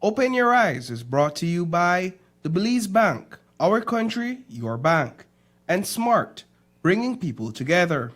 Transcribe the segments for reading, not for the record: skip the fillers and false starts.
Open Your Eyes is brought to you by the Belize Bank, our country, your bank, and Smart, bringing people together.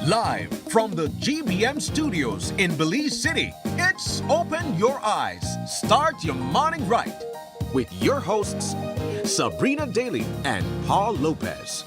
Live from the GBM studios in Belize City, it's Open Your Eyes. Start your morning right with your hosts, Sabrina Daly and Paul Lopez.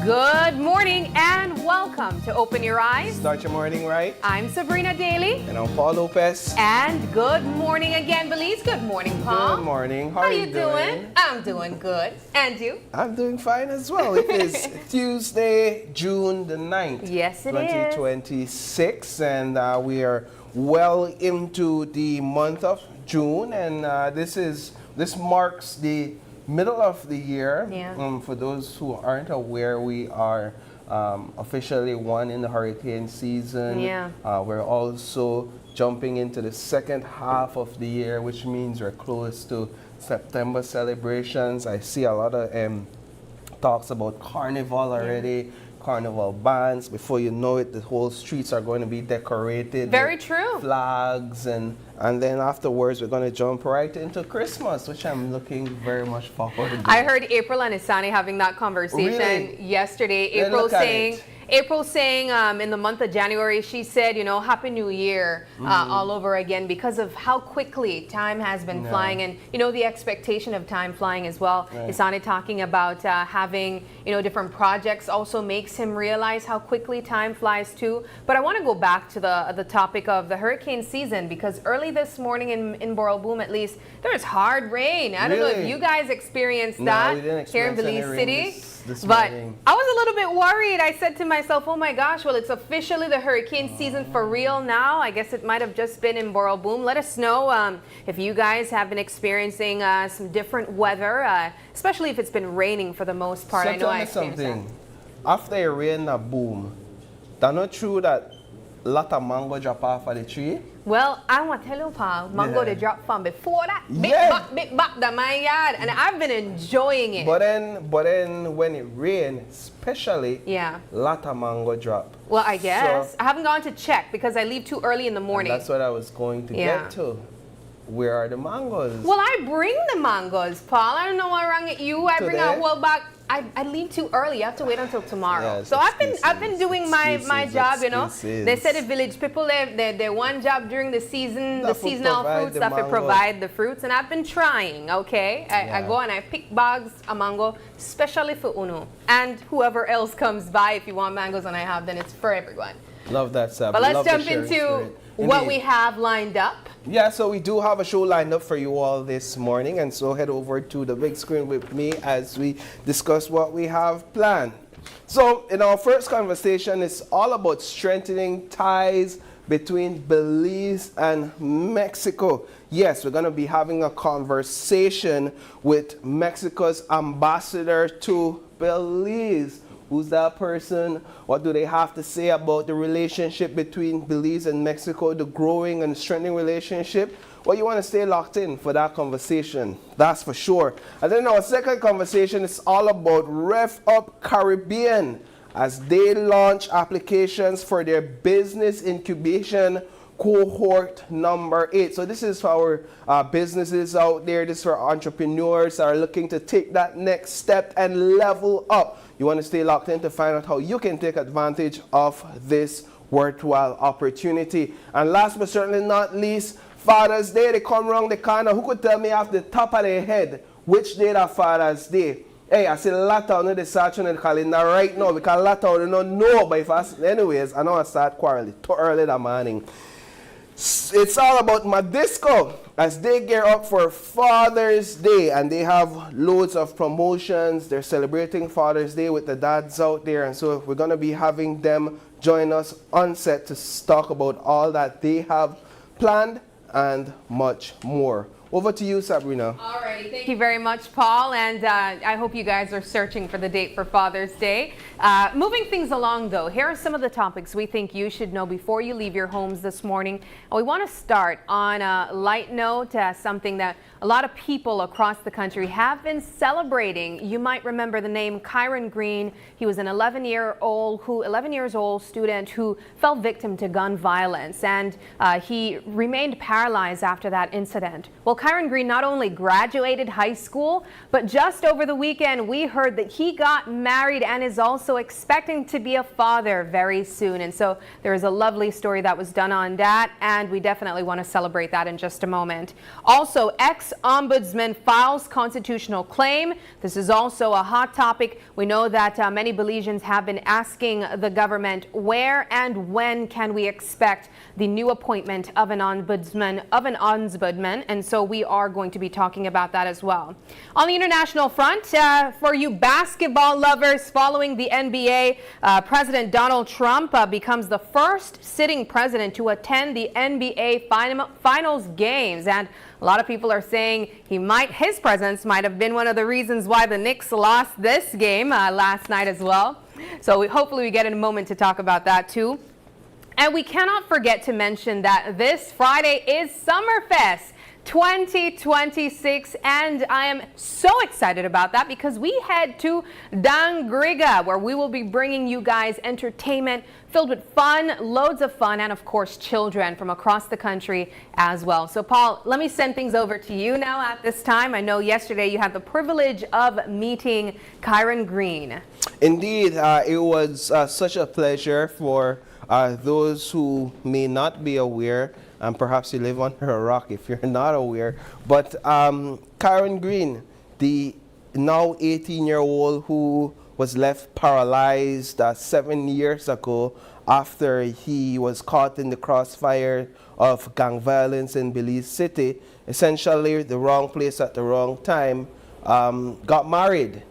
Good morning and welcome to Open Your Eyes. Start your morning right. I'm Sabrina Daly. And I'm Paul Lopez. And good morning again, Belize. Good morning, Paul. Good morning. How you doing? I'm doing good. And you? I'm doing fine as well. It is Tuesday, June the 9th. Yes, it 2026. And we are well into the month of June. And this marks the middle of the year. Yeah. For those who aren't aware, we are officially in the hurricane season. Yeah. We're also jumping into the second half of the year, which means we're close to September celebrations. I see a lot of talks about carnival already. Carnival bands. Before you know it, the whole streets are going to be decorated. Very true. Flags and then afterwards we're going to jump right into Christmas, which I'm looking very much forward to. I heard April and Isani having that conversation yesterday. April saying in the month of January, she said, Happy New Year all over again because of how quickly time has been flying and, the expectation of time flying as well. Right. Isani talking about having, different projects also makes him realize how quickly time flies too. But I want to go back to the topic of the hurricane season because early this morning in Boom, at least, there's hard rain. I don't know if you guys experienced that here in Belize City. But I was a little bit worried. I said to myself, oh my gosh, well, it's officially the hurricane season for real now. I guess it might have just been in Boom. Let us know if you guys have been experiencing some different weather, especially if it's been raining for the most part. So I know I tell me experienced something. After it rained a boom, that's not true that a lot of mango drop off of the tree? Well, I want to tell you, Paul, mango they dropped from before that. Big back that my yard, and I've been enjoying it. But then when it rained, especially, a lot of mango drop. Well, I guess. I haven't gone to check because I leave too early in the morning. That's what I was going to get to. Where are the mangoes? Well, I bring the mangoes, Paul. I don't know what wrong with you. I bring a whole bag. I leave too early. You have to wait until tomorrow. Yes, so I've been doing my job, They said the village people their one job during the season, the seasonal fruits, that to provide the fruits, and I've been trying. Okay, I go and I pick bags of mango, especially for Uno and whoever else comes by. If you want mangoes, and I have, then it's for everyone. Love that, Sab. But let's jump into what we have lined up. Yeah, so we do have a show lined up for you all this morning, and so head over to the big screen with me as we discuss what we have planned. So in our first conversation, it's all about strengthening ties between Belize and Mexico. Yes, we're going to be having a conversation with Mexico's ambassador to Belize. Who's that person? What do they have to say about the relationship between Belize and Mexico, the growing and strengthening relationship? Well, you want to stay locked in for that conversation, that's for sure. And then our second conversation is all about RevUP Caribbean as they launch applications for their Business Incubatiion Cohort number 8. So this is for our businesses out there. This is for entrepreneurs that are looking to take that next step and level up. You want to stay locked in to find out how you can take advantage of this worthwhile opportunity. And last but certainly not least, Father's Day. They come around the corner. Who could tell me off the top of their head which day that Father's Day? Hey, I see a lot of them searching the calendar right now because a lot of them don't know. But if I, anyways, I know I start quarreling too early that morning. It's all about Madisco as they gear up for Father's Day, and they have loads of promotions. They're celebrating Father's Day with the dads out there, and so we're going to be having them join us on set to talk about all that they have planned and much more. Over to you, Sabrina. Alrighty, thank you very much, Paul, and I hope you guys are searching for the date for Father's Day. Moving things along, though, here are some of the topics we think you should know before you leave your homes this morning. And we want to start on a light note, something that a lot of people across the country have been celebrating. You might remember the name Kyron Green. He was an 11 years old student who fell victim to gun violence, and he remained paralyzed after that incident. Well, Kyron Green not only graduated high school, but just over the weekend we heard that he got married and is also expecting to be a father very soon. And so there is a lovely story that was done on that, and we definitely want to celebrate that in just a moment. Also, ex-ombudsman files constitutional claim. This is also a hot topic. We know that many Belizeans have been asking the government where and when can we expect the new appointment of an ombudsman, and so we are going to be talking about that as well. On the international front, for you basketball lovers, following the NBA, President Donald Trump becomes the first sitting president to attend the NBA finals games, and a lot of people are saying his presence might have been one of the reasons why the Knicks lost this game last night as well. So hopefully we get in a moment to talk about that too. And we cannot forget to mention that this Friday is Summerfest 2026, and I am so excited about that because we head to Dangriga, where we will be bringing you guys entertainment filled with fun, loads of fun, and of course children from across the country as well. So Paul, let me send things over to you now at this time. I know yesterday you had the privilege of meeting Kyron Green. Indeed, it was such a pleasure. For those who may not be aware, and perhaps you live under a rock if you're not aware, but Kyron Green, the now 18-year-old who was left paralyzed 7 years ago after he was caught in the crossfire of gang violence in Belize City, essentially the wrong place at the wrong time, got married.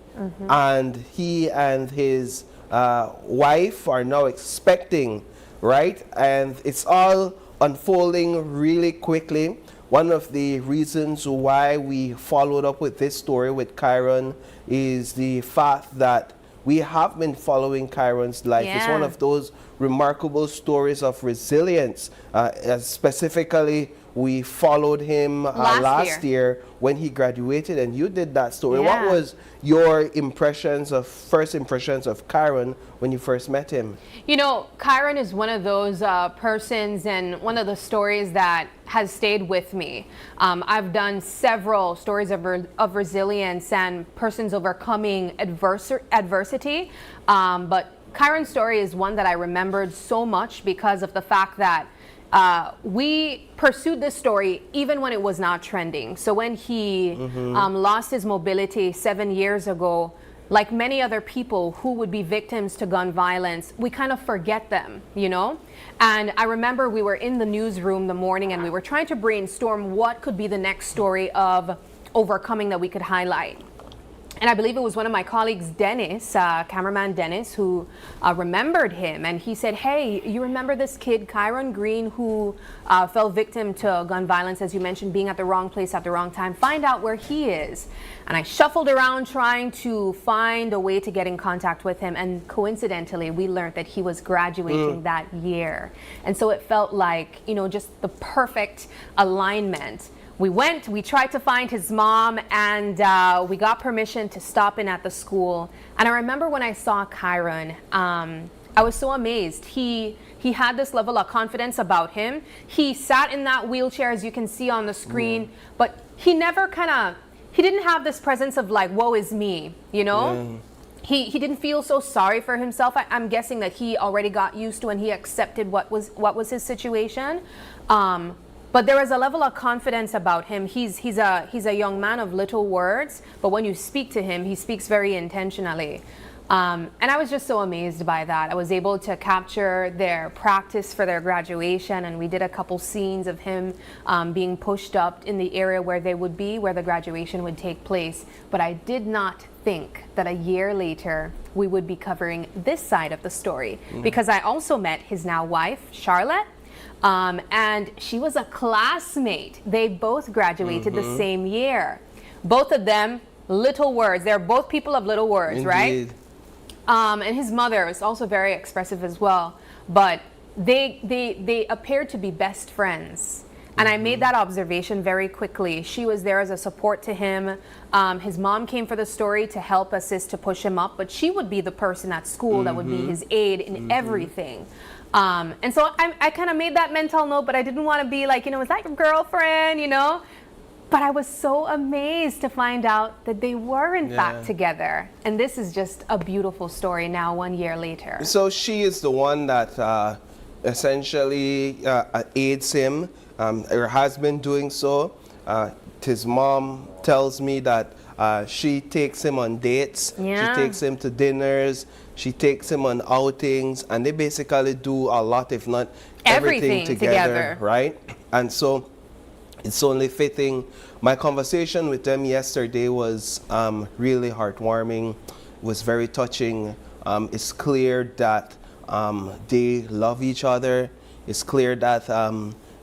And he and his wife are now expecting, right? And it's all unfolding really quickly. One of the reasons why we followed up with this story with Kyron is the fact that we have been following Kyron's life. It's one of those remarkable stories of resilience. Specifically, we followed him last year when he graduated, and you did that story. What was your first impressions of Kyron when you first met him? You know, Kyron is one of those persons and one of the stories that has stayed with me. I've done several stories of resilience and persons overcoming adversity, but Kyron's story is one that I remembered so much because of the fact that we pursued this story even when it was not trending. So when he lost his mobility 7 years ago, like many other people who would be victims to gun violence, we kind of forget them, you know? And I remember we were in the newsroom the morning and we were trying to brainstorm what could be the next story of overcoming that we could highlight. And I believe it was one of my colleagues, Dennis, cameraman Dennis, who remembered him. And he said, hey, you remember this kid, Kyron Green, who fell victim to gun violence, as you mentioned, being at the wrong place at the wrong time. Find out where he is. And I shuffled around trying to find a way to get in contact with him. And coincidentally, we learned that he was graduating that year. And so it felt like, you know, just the perfect alignment. We tried to find his mom, and we got permission to stop in at the school. And I remember when I saw Kyron, I was so amazed. He had this level of confidence about him. He sat in that wheelchair, as you can see on the screen, but he never he didn't have this presence of like, woe is me, you know? He didn't feel so sorry for himself. I'm guessing that he already got used to and he accepted what was his situation. But there is a level of confidence about him. He's a young man of little words, but when you speak to him, he speaks very intentionally. And I was just so amazed by that. I was able to capture their practice for their graduation, and we did a couple scenes of him being pushed up in the area where they would be, where the graduation would take place. But I did not think that a year later we would be covering this side of the story, because I also met his now wife, Charlotte, and she was a classmate. They both graduated the same year. Both of them, little words. They're both people of little words, Indeed. right? And his mother is also very expressive as well. But they appeared to be best friends. And I made that observation very quickly. She was there as a support to him. His mom came for the story to help assist, to push him up, but she would be the person at school that would be his aide in everything. And so I kind of made that mental note, but I didn't want to be like, is that your girlfriend, But I was so amazed to find out that they were in fact together. And this is just a beautiful story now, 1 year later. So she is the one that essentially aids him, or has been doing so. His mom tells me that she takes him on dates, she takes him to dinners, she takes him on outings, and they basically do a lot, if not everything together, right? And so it's only fitting. My conversation with them yesterday was really heartwarming, was very touching. It's clear that they love each other. It's clear that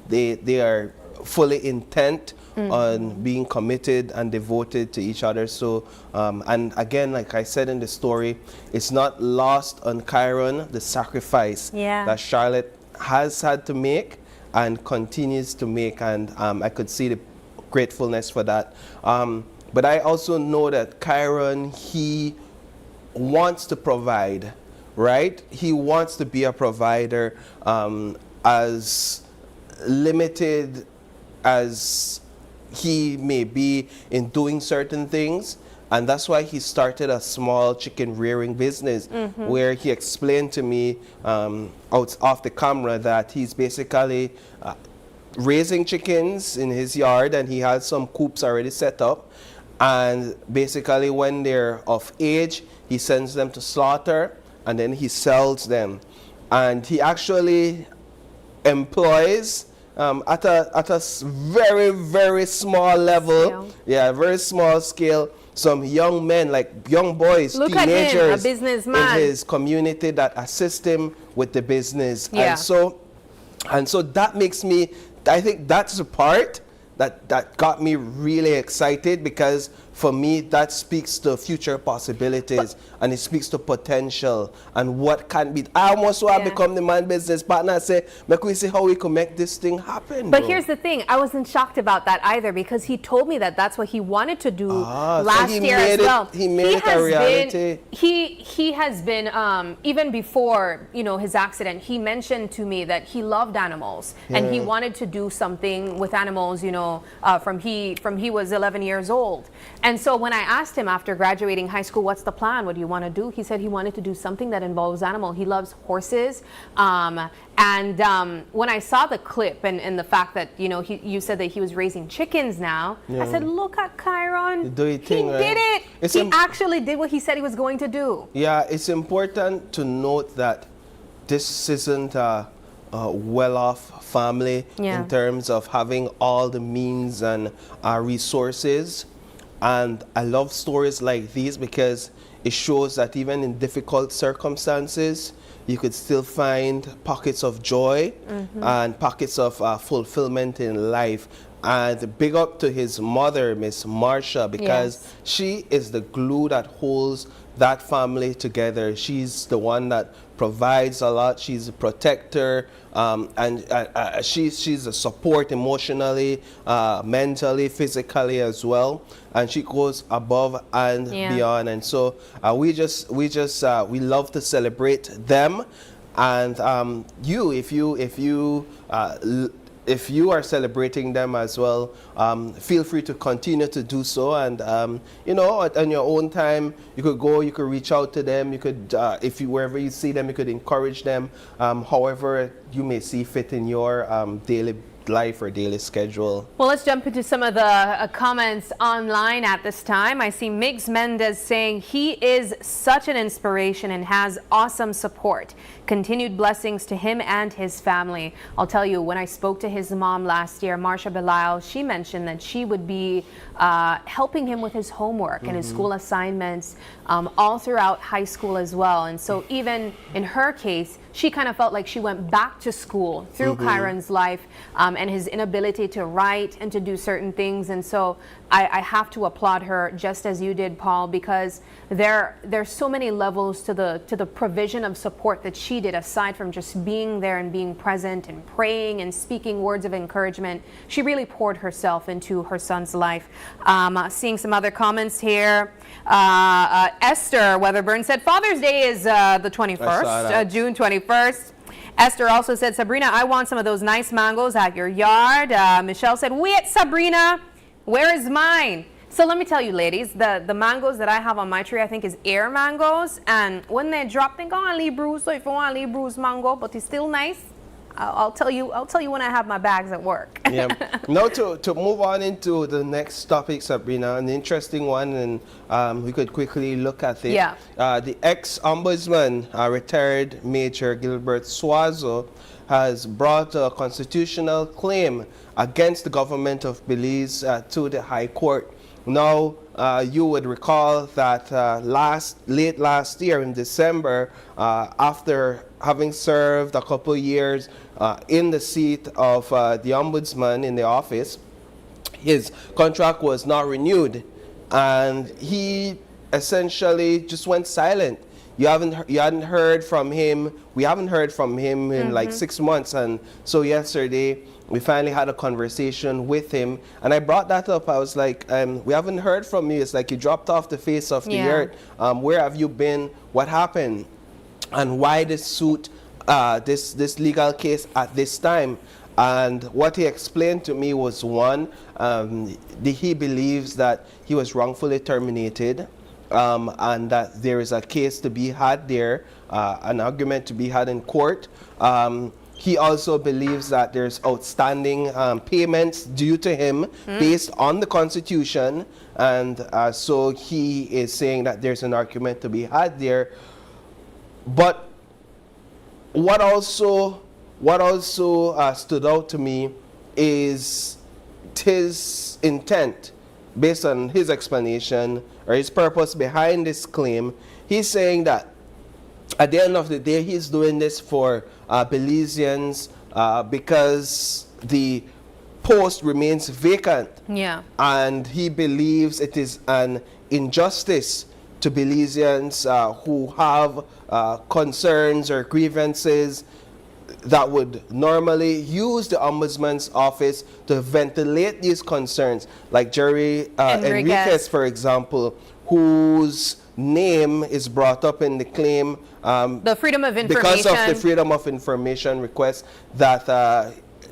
they are fully intent on being committed and devoted to each other. So, and again, like I said in the story, it's not lost on Chiron, the sacrifice that Charlotte has had to make and continues to make, and I could see the gratefulness for that. But I also know that Chiron, he wants to provide, right? He wants to be a provider, as limited as he may be in doing certain things. And that's why he started a small chicken rearing business, where he explained to me out off the camera that he's basically raising chickens in his yard, and he has some coops already set up. And basically when they're of age, he sends them to slaughter, and then he sells them. And he actually employs at a very, very small level, very small scale, some young men, like young boys, Look teenagers, at him, a businessman in his community that assist him with the business. And so that makes me, I think that's the part that got me really excited, because for me that speaks to future possibilities, and it speaks to potential and what can be. I almost want to become the man business partner and say, make we see how we can make this thing happen. But here's the thing, I wasn't shocked about that either, because he told me that that's what he wanted to do last year as well. He made it a reality. He has been, even before his accident, he mentioned to me that he loved animals, and he wanted to do something with animals, from he was 11 years old. And so when I asked him after graduating high school, what's the plan? What do you want to do? He said he wanted to do something that involves animal. He loves horses. And when I saw the clip and the fact that, you said that he was raising chickens now, I said, look at Chiron. He did it. He actually did what he said he was going to do. Yeah, it's important to note that this isn't a well-off family in terms of having all the means and resources. And I love stories like these, because it shows that even in difficult circumstances, you could still find pockets of joy and pockets of fulfillment in life. And big up to his mother, Miss Marsha, because she is the glue that holds that family together. She's the one that provides a lot. She's a protector, and she's a support emotionally, mentally, physically as well. And she goes above and beyond. And so we love to celebrate them. And if you are celebrating them as well, feel free to continue to do so. And on your own time, you could go, you could reach out to them, you could, wherever you see them, you could encourage them, however you may see fit in your daily life or daily schedule. Well, let's jump into some of the comments online at this time. I see Migs Mendez saying he is such an inspiration and has awesome support. Continued blessings to him and his family. I'll tell you, when I spoke to his mom last year, Marsha Belize, she mentioned that she would be helping him with his homework and his school assignments all throughout high school as well. And so even in her case, she kind of felt like she went back to school through Kyron's life and his inability to write and to do certain things. And so I have to applaud her, just as you did, Paul, because there's so many levels to the provision of support that she did, aside from just being there and being present and praying and speaking words of encouragement. She really poured herself into her son's life. Seeing some other comments here. Esther Weatherburn said Father's Day is the 21st, June 21st. Esther also said, Sabrina, I want some of those nice mangoes at your yard. Michelle said, wait, Sabrina, where is mine? So let me tell you, ladies, the mangoes that I have on my tree, I think, is air mangoes. And when they drop, they go on leaf bruise. So if you want to leaf bruise mango, but it's still nice, I'll tell you when I have my bags at work. Yeah. Now to move on into the next topic, Sabrina, an interesting one, and we could quickly look at it. Yeah. The ex-ombudsman, retired Major Gilbert Suazo, has brought a constitutional claim against the government of Belize to the High Court. Now, you would recall that late last year in December, after having served a couple years in the seat of the ombudsman in the office, his contract was not renewed, and he essentially just went silent. You hadn't heard from him. We haven't heard from him in like 6 months, and so yesterday we finally had a conversation with him, and I brought that up. I was like, we haven't heard from you. It's like you dropped off the face of the earth. Where have you been? What happened? And why this suit, this legal case at this time? And what he explained to me was, one, he believes that he was wrongfully terminated, and that there is a case to be had there, an argument to be had in court. He also believes that there's outstanding payments due to him based on the Constitution, and so he is saying that there's an argument to be had there. But what also stood out to me is his intent, based on his explanation or his purpose behind this claim. He's saying that at the end of the day, he's doing this for Belizeans because the post remains vacant. Yeah. And he believes it is an injustice to Belizeans who have concerns or grievances that would normally use the Ombudsman's office to ventilate these concerns, like Jerry Enriquez, for example, whose name is brought up in the claim the Freedom of Information, because of the Freedom of Information request that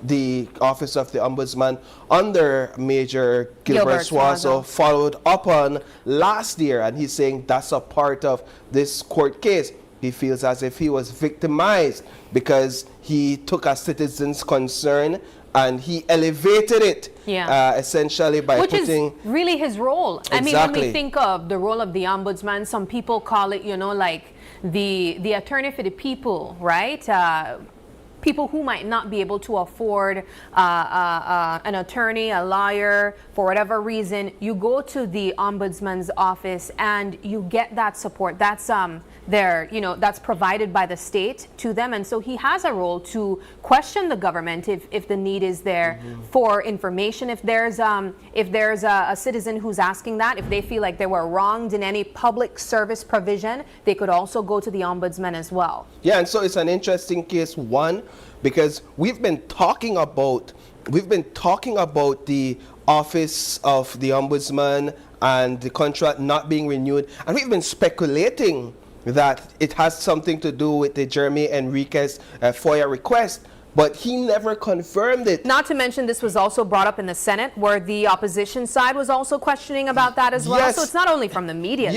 the Office of the Ombudsman under Major Gilbert Suazo followed up on last year, and he's saying that's a part of this court case. He feels as if he was victimized because he took a citizen's concern and he elevated it, essentially by Which putting... is really his role. Exactly. I mean, when we think of the role of the ombudsman, some people call it, you know, like the attorney for the people, right? People who might not be able to afford an attorney, a lawyer, for whatever reason, you go to the ombudsman's office and you get that support. That's that's provided by the state to them, and so he has a role to question the government if the need is there for information. If there's a citizen who's asking that, if they feel like they were wronged in any public service provision, they could also go to the ombudsman as well. Yeah, and so it's an interesting case, one, because we've been talking about the office of the ombudsman and the contract not being renewed, and we've been speculating that it has something to do with the Jeremy Enriquez FOIA request, but he never confirmed it. Not to mention, this was also brought up in the Senate, where the opposition side was also questioning about that as well. Yes. So it's not only from the media.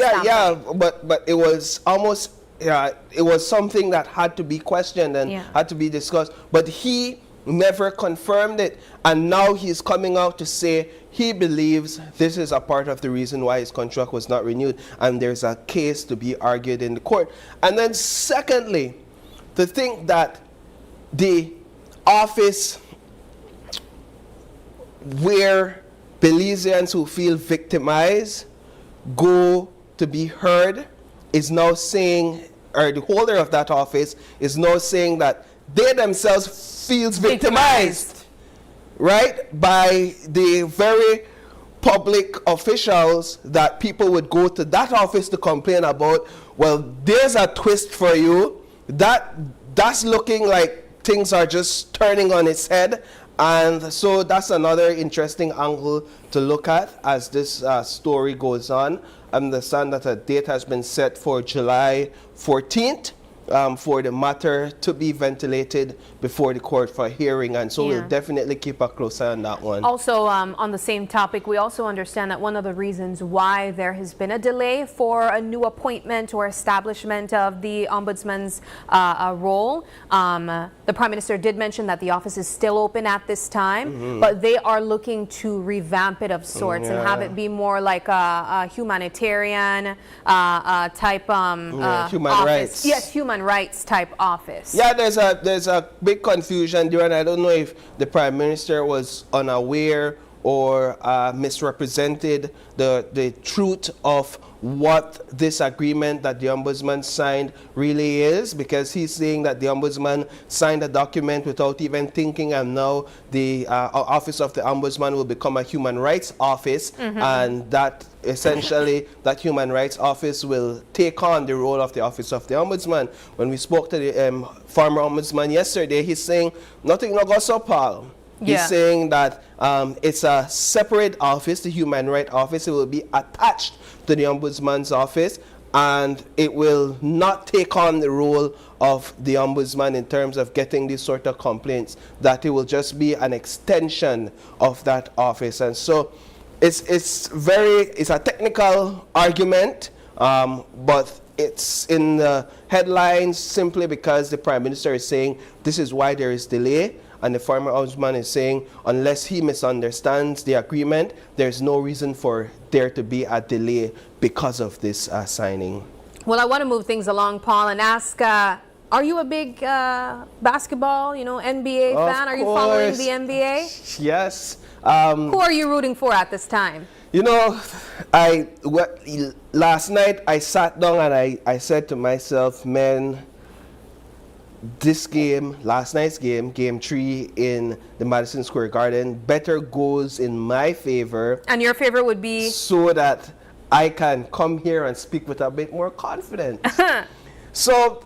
But it was almost it was something that had to be questioned and had to be discussed. But he never confirmed it, and now he's coming out to say he believes this is a part of the reason why his contract was not renewed, and there's a case to be argued in the court. And then secondly, to think that the office where Belizeans who feel victimized go to be heard is now saying, or the holder of that office is now saying that they themselves feels victimized, right, by the very public officials that people would go to that office to complain about. Well, there's a twist for you. That's looking like things are just turning on its head. And so that's another interesting angle to look at as this story goes on. I understand that a date has been set for July 14th for the matter to be ventilated before the court for hearing. And so we'll definitely keep a close eye on that one. Also, on the same topic, we also understand that one of the reasons why there has been a delay for a new appointment or establishment of the Ombudsman's role, the Prime Minister did mention that the office is still open at this time, but they are looking to revamp it of sorts and have it be more like a humanitarian type human office. rights. Yes, human rights type office. Yeah, there's a big confusion there, and I don't know if the Prime Minister was unaware or misrepresented the truth of what this agreement that the Ombudsman signed really is, because he's saying that the Ombudsman signed a document without even thinking, and now the Office of the Ombudsman will become a human rights office, and that essentially that human rights office will take on the role of the Office of the Ombudsman. When we spoke to the former Ombudsman yesterday, he's saying nothing no go so, Paul. He's saying that it's a separate office, the Human Rights Office. It will be attached to the Ombudsman's office, and it will not take on the role of the Ombudsman in terms of getting these sort of complaints, that it will just be an extension of that office. And so it's a technical argument, but it's in the headlines simply because the Prime Minister is saying this is why there is delay. And the former ombudsman is saying, unless he misunderstands the agreement, there's no reason for there to be a delay because of this signing. Well, I want to move things along, Paul, and ask, are you a big basketball, NBA fan? Are you following the NBA? Yes. Who are you rooting for at this time? Last night I sat down and I said to myself, man, this game, last night's game, game 3 in the Madison Square Garden, better goes in my favor. And your favorite would be? So that I can come here and speak with a bit more confidence. So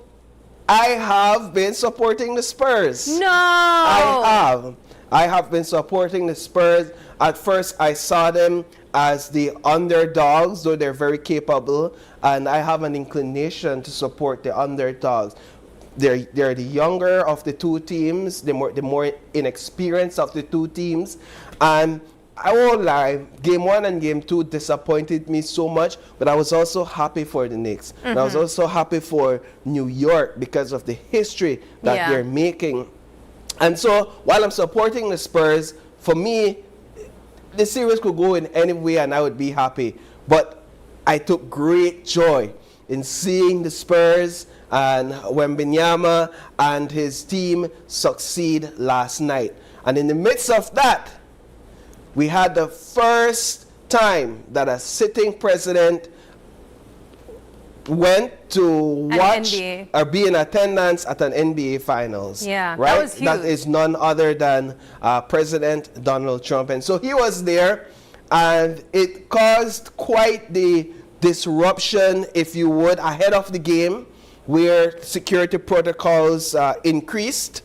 I have been supporting the Spurs. No! I have been supporting the Spurs. At first I saw them as the underdogs, though they're very capable, and I have an inclination to support the underdogs. They're the younger of the two teams, the more inexperienced of the two teams. And I won't lie, game 1 and game 2 disappointed me so much, but I was also happy for the Knicks. And I was also happy for New York because of the history that they're making. And so while I'm supporting the Spurs, for me, the series could go in any way and I would be happy. But I took great joy in seeing the Spurs and Wembanyama and his team succeed last night. And in the midst of that, we had the first time that a sitting president went to watch or be in attendance at an NBA Finals. Yeah, right? That was huge. That is none other than President Donald Trump. And so he was there, and it caused quite the disruption, if you would, ahead of the game, where security protocols increased.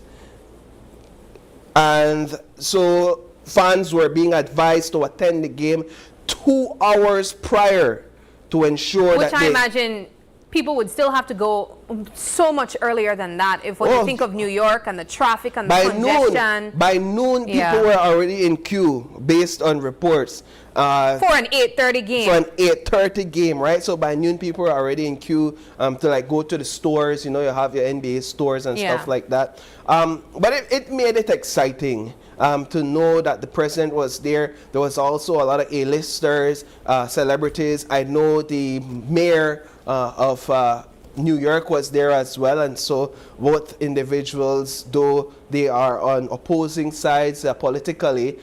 And so fans were being advised to attend the game 2 hours prior to ensure Which that I imagine people would still have to go so much earlier than that. If when you think of New York and the traffic and the congestion. By noon, people were already in queue based on reports. For an 8:30 game. For an 8:30 game, right? So by noon, people were already in queue to like go to the stores. You know, you have your NBA stores and stuff like that. But it made it exciting. To know that the president was there. There was also a lot of A-listers, celebrities. I know the mayor of New York was there as well, and so both individuals, though they are on opposing sides politically,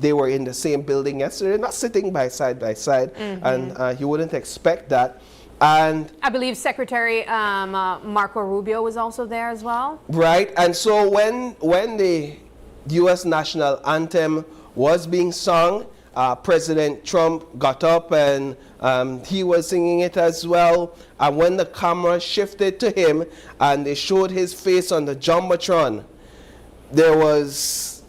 they were in the same building yesterday, not sitting side by side, and you wouldn't expect that. And I believe Secretary Marco Rubio was also there as well. Right, and so when the U.S. national anthem was being sung, President Trump got up and he was singing it as well. And when the camera shifted to him and they showed his face on the Jumbotron, there was,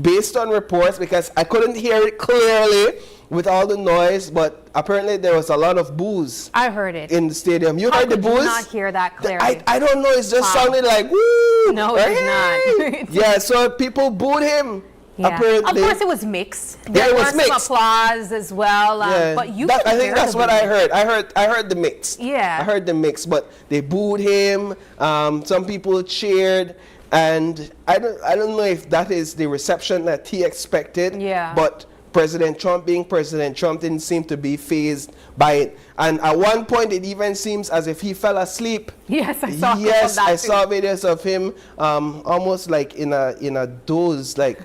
based on reports, because I couldn't hear it clearly with all the noise, but apparently there was a lot of boos. I heard it in the stadium. You heard the boos? I did not hear that clearly. I don't know. It just sounded like woo. No, it did not. Yeah, so people booed him. Yeah. Apparently. Of course, it was mixed. There was some applause as well. But you I think that's what I heard. I heard the mix. Yeah. I heard the mix, but they booed him. Some people cheered, and I don't know if that is the reception that he expected. Yeah. But President Trump, being President Trump, didn't seem to be fazed by it. And at one point, it even seems as if he fell asleep. Yes, I saw. Yes, I saw videos of him almost like in a doze, like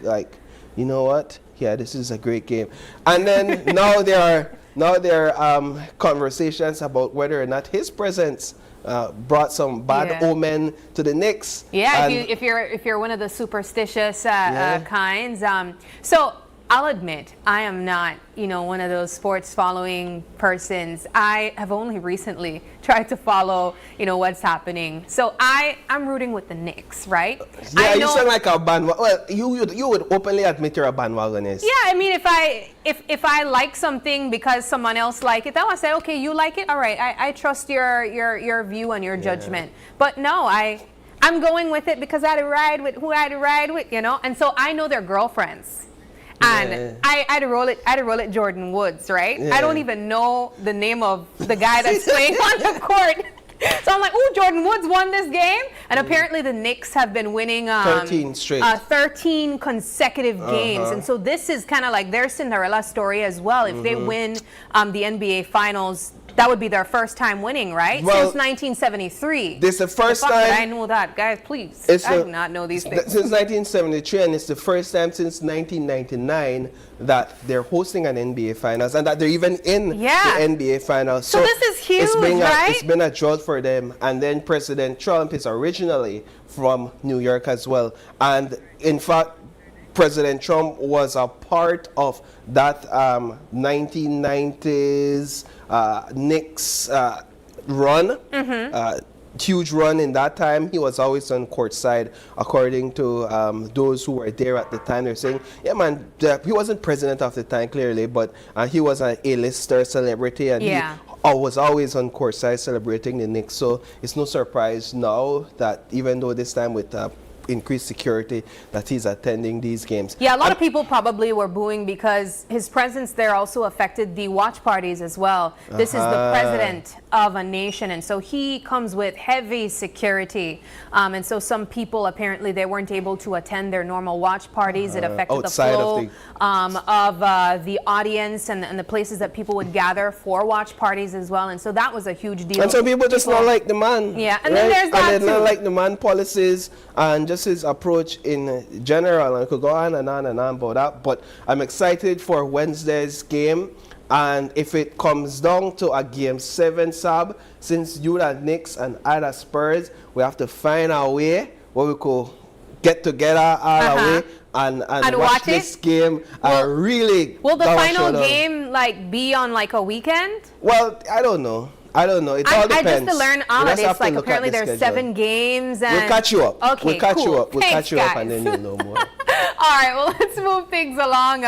you know what? Yeah, this is a great game. And then now there are conversations about whether or not his presence brought some bad omen to the Knicks. Yeah, if you're one of the superstitious kinds. So I'll admit, I am not, one of those sports following persons. I have only recently tried to follow, what's happening. So I'm rooting with the Knicks, right? Yeah, you sound like a bandwagon. Well, you would openly admit you're a bandwagonist. Yeah, I mean, if I like something because someone else like it, then I say, okay, you like it, all right. I trust your view and your judgment. But no, I'm going with it because I had to ride with who I had to ride with, and so I know their girlfriends. And I had to roll it Jordan Woods, right? Yeah. I don't even know the name of the guy that's playing on the court. So I'm like, ooh, Jordan Woods won this game. And apparently the Knicks have been winning 13 straight. 13 consecutive games. And so this is kind of like their Cinderella story as well. If they win the NBA Finals, that would be their first time winning, right? Well, since 1973. This is the first time. I know that, guys. Please, I do not know these things. Since 1973, and it's the first time since 1999 that they're hosting an NBA Finals, and that they're even in the NBA Finals. So this is huge, right? It's been a drought for them. And then President Trump is originally from New York as well, and in fact, President Trump was a part of that 1990s Knicks run, huge run in that time. He was always on courtside, according to those who were there at the time. They're saying, yeah, man, he wasn't president of the time, clearly, but he was an A-lister celebrity, and he was always on courtside celebrating the Knicks. So it's no surprise now that even though this time with increased security, that he's attending these games. Yeah, a lot of people probably were booing because his presence there also affected the watch parties as well. This is the president of a nation, and so he comes with heavy security. And so some people, apparently, they weren't able to attend their normal watch parties. It affected the flow of the audience and the places that people would gather for watch parties as well. And so that was a huge deal. And some people just not like the man. Yeah, and then there's that and they don't like the man policies and just his approach in general. And I could go on and on and on about that. But I'm excited for Wednesday's game. And if it comes down to a game 7, Sab, since you are Knicks and I are Spurs, we have to find a way where we could get together all the way and watch this game. Really. Will the final game be on a weekend? Well, I don't know. It all depends. I just to learn all of this. Apparently there's 7 games. And we'll catch you up. Okay, We'll catch you up. We'll Thanks, catch you up, guys. and then you'll know more. All right, well, let's move things along.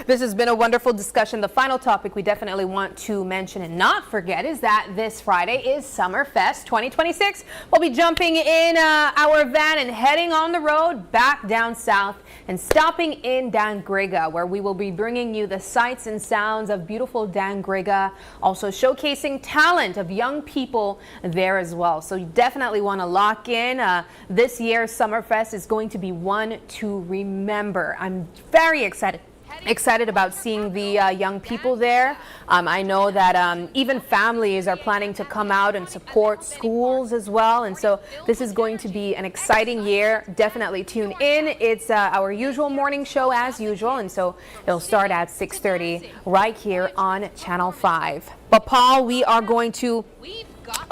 This has been a wonderful discussion. The final topic we definitely want to mention and not forget is that this Friday is Summerfest 2026. We'll be jumping in our van and heading on the road back down south and stopping in Dangriga, where we will be bringing you the sights and sounds of beautiful Dangriga, also showcasing talent of young people there as well. So you definitely want to lock in. This year's Summerfest is going to be one to remember. I'm very excited about seeing the young people there. I know that even families are planning to come out and support schools as well, and so this is going to be an exciting year. Definitely tune in. It's our usual morning show as usual, and so it'll start at 6:30 right here on Channel 5. But Paul, we are going to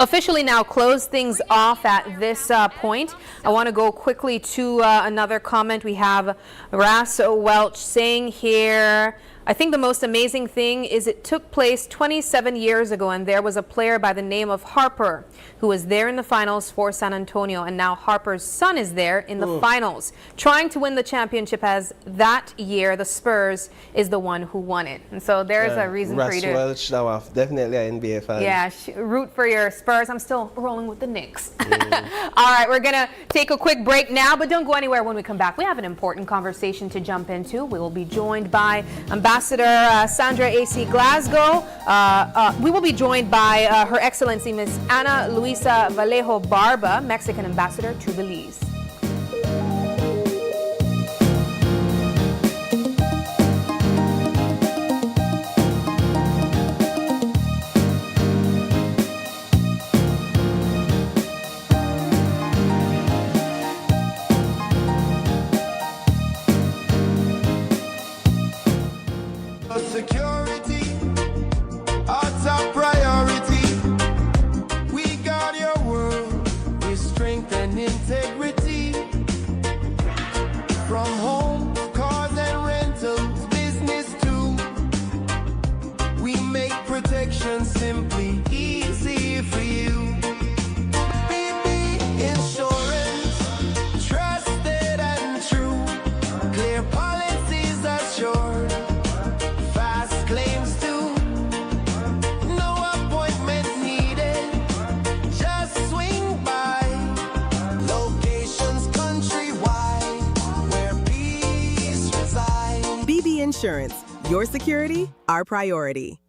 officially now close things off at this point. I want to go quickly to another comment. We have Ras Welch saying here, I think the most amazing thing is it took place 27 years ago, and there was a player by the name of Harper who was there in the finals for San Antonio, and now Harper's son is there in the finals trying to win the championship, as that year the Spurs is the one who won it. And so there's a reason for you to Welch, definitely an NBA fan. Yeah, root for your Spurs. I'm still rolling with the Knicks. All right, we're gonna take a quick break now, but don't go anywhere. When we come back, we have an important conversation to jump into. We will be joined by Ambassador Sandra A.C. Glasgow. We will be joined by Her Excellency Ms. Ana Luisa Vallejo Barba, Mexican Ambassador to Belize. Security, our top priority. We guard your world with strength and integrity. From home, cars and rentals, business too. We make protection simply easy for you. BB Insurance, trusted and true. Clear policies assured. Insurance, your security, our priority.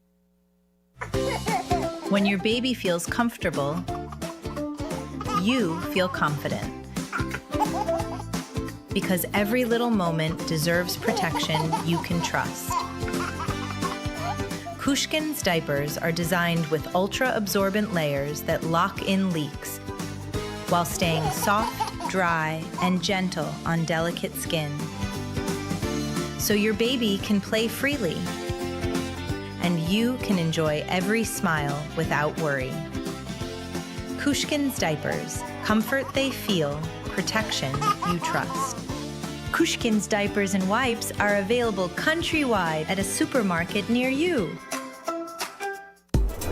When your baby feels comfortable, you feel confident. Because every little moment deserves protection you can trust. Kushkin's diapers are designed with ultra-absorbent layers that lock in leaks while staying soft, dry, and gentle on delicate skin. So your baby can play freely, and you can enjoy every smile without worry. Kushkin's diapers, comfort they feel, protection you trust. Kushkin's diapers and wipes are available countrywide at a supermarket near you.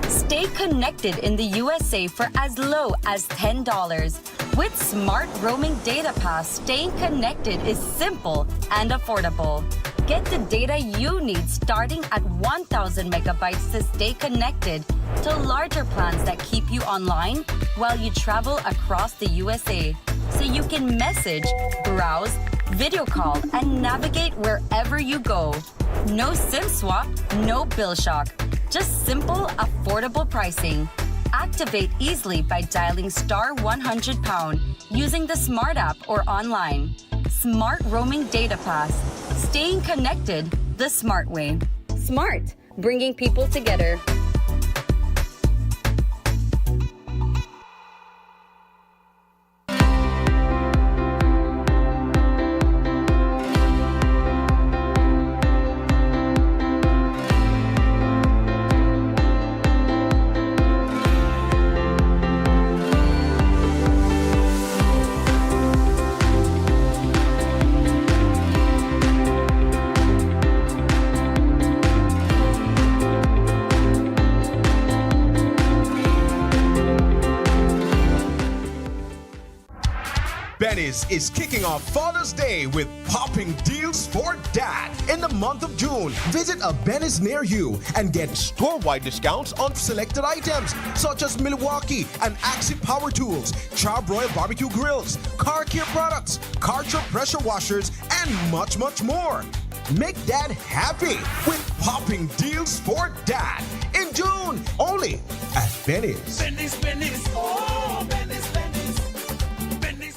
Stay connected in the USA for as low as $10. With Smart Roaming Data Pass, staying connected is simple and affordable. Get the data you need starting at 1,000 megabytes to stay connected to larger plans that keep you online while you travel across the USA. So you can message, browse, video call, and navigate wherever you go. No SIM swap, no bill shock. Just simple, affordable pricing. Activate easily by dialing *100# using the Smart app or online. Smart Roaming Data Pass. Staying connected the smart way. Smart, bringing people together. Benny's is kicking off Father's Day with popping deals for dad in the month of June. Visit a Benny's near you and get store-wide discounts on selected items such as Milwaukee and Axie Power Tools, Charbroil Barbecue Grills, car care products, Karcher pressure washers, and much, much more. Make dad happy with popping deals for dad in June, only at Benny's. Benny's, Benny's, oh, Benny's, Benny's, Benny's, Benny's.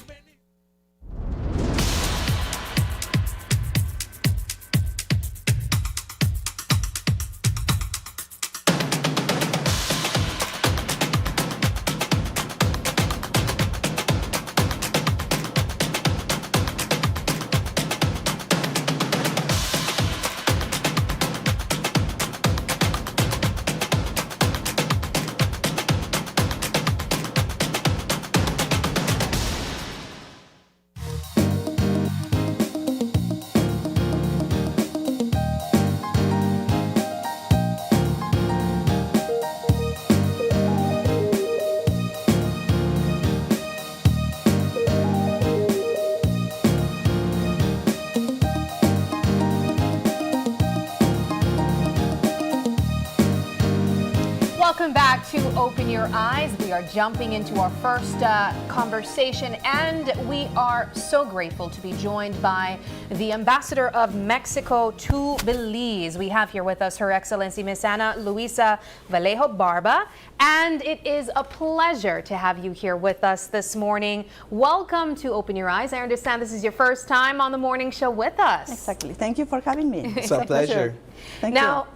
Welcome back to Open Your Eyes. We are jumping into our first conversation, and we are so grateful to be joined by the Ambassador of Mexico to Belize. We have here with us Her Excellency Miss Ana Luisa Vallejo Barba, and it is a pleasure to have you here with us this morning. Welcome to Open Your Eyes. I understand this is your first time on the morning show with us. Exactly. Thank you for having me. It's a pleasure. Thank you. Now,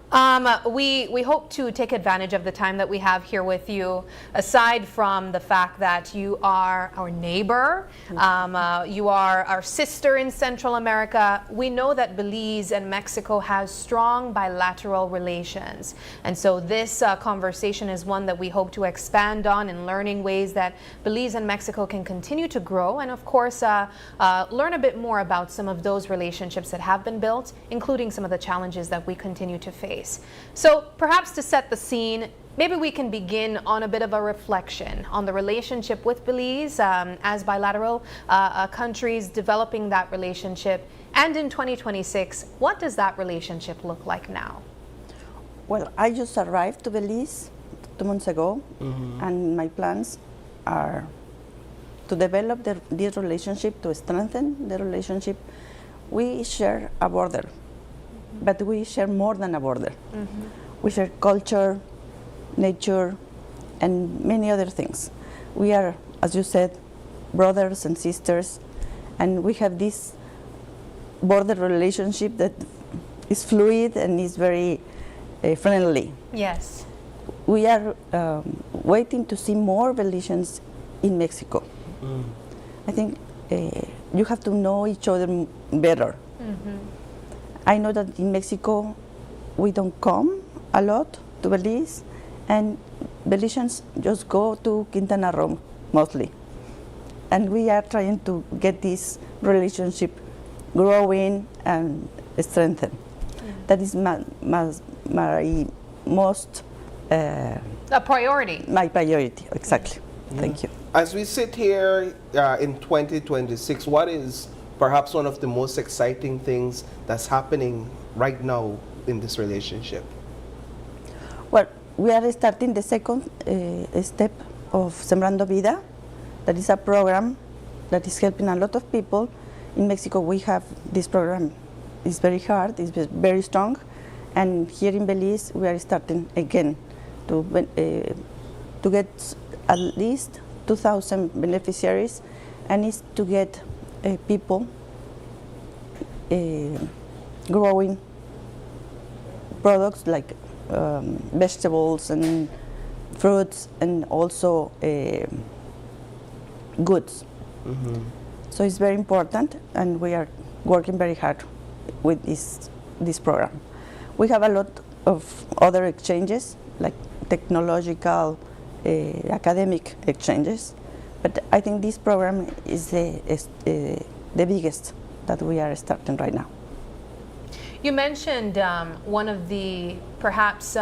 we hope to take advantage of the time that we have here with you, aside from the fact that you are our neighbor, you are our sister in Central America. We know that Belize and Mexico has strong bilateral relations. And so this conversation is one that we hope to expand on in learning ways that Belize and Mexico can continue to grow, and of course, learn a bit more about some of those relationships that have been built, including some of the challenges that we continue to face. So perhaps to set the scene, maybe we can begin on a bit of a reflection on the relationship with Belize as bilateral countries developing that relationship. And in 2026, what does that relationship look like now? Well, I just arrived to Belize 2 months ago, and my plans are to develop this relationship, to strengthen the relationship. We share a border, but we share more than a border. We share culture, nature, and many other things. We are, as you said, brothers and sisters, and we have this border relationship that is fluid and is very friendly. Yes. We are waiting to see more Belizeans in Mexico. I think you have to know each other better. I know that in Mexico we don't come a lot to Belize, and Belizeans just go to Quintana Roo mostly. And we are trying to get this relationship growing and strengthened. That is my most A priority. my priority, exactly. Thank you. As we sit here in 2026, what is perhaps one of the most exciting things that's happening right now in this relationship? Well, we are starting the second step of Sembrando Vida. That is a program that is helping a lot of people. In Mexico, we have this program. It's very hard, it's very strong. And here in Belize, we are starting again to get at least 2,000 beneficiaries, and it's to get people growing products like vegetables and fruits, and also goods. So it's very important, and we are working very hard with this program. We have a lot of other exchanges, like technological, academic exchanges, but I think this program is the biggest that we are starting right now. You mentioned one of the perhaps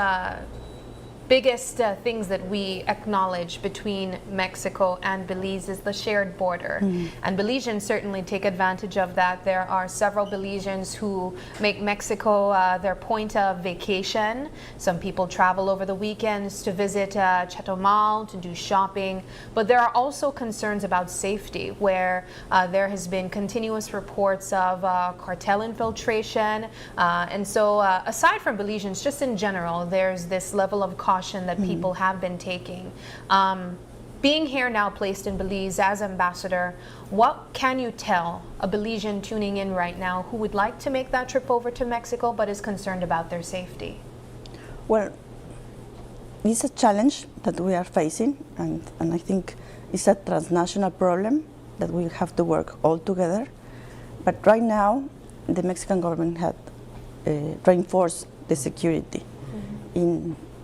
biggest things that we acknowledge between Mexico and Belize is the shared border. And Belizeans certainly take advantage of that. There are several Belizeans who make Mexico their point of vacation. Some people travel over the weekends to visit Chetumal, to do shopping. But there are also concerns about safety, where there has been continuous reports of cartel infiltration. And so aside from Belizeans, just in general, there's this level of caution that people have been taking. Being here now placed in Belize as ambassador, what can you tell a Belizean tuning in right now who would like to make that trip over to Mexico but is concerned about their safety? Well, it's a challenge that we are facing, and I think it's a transnational problem that we have to work all together. But right now, the Mexican government had reinforced the security,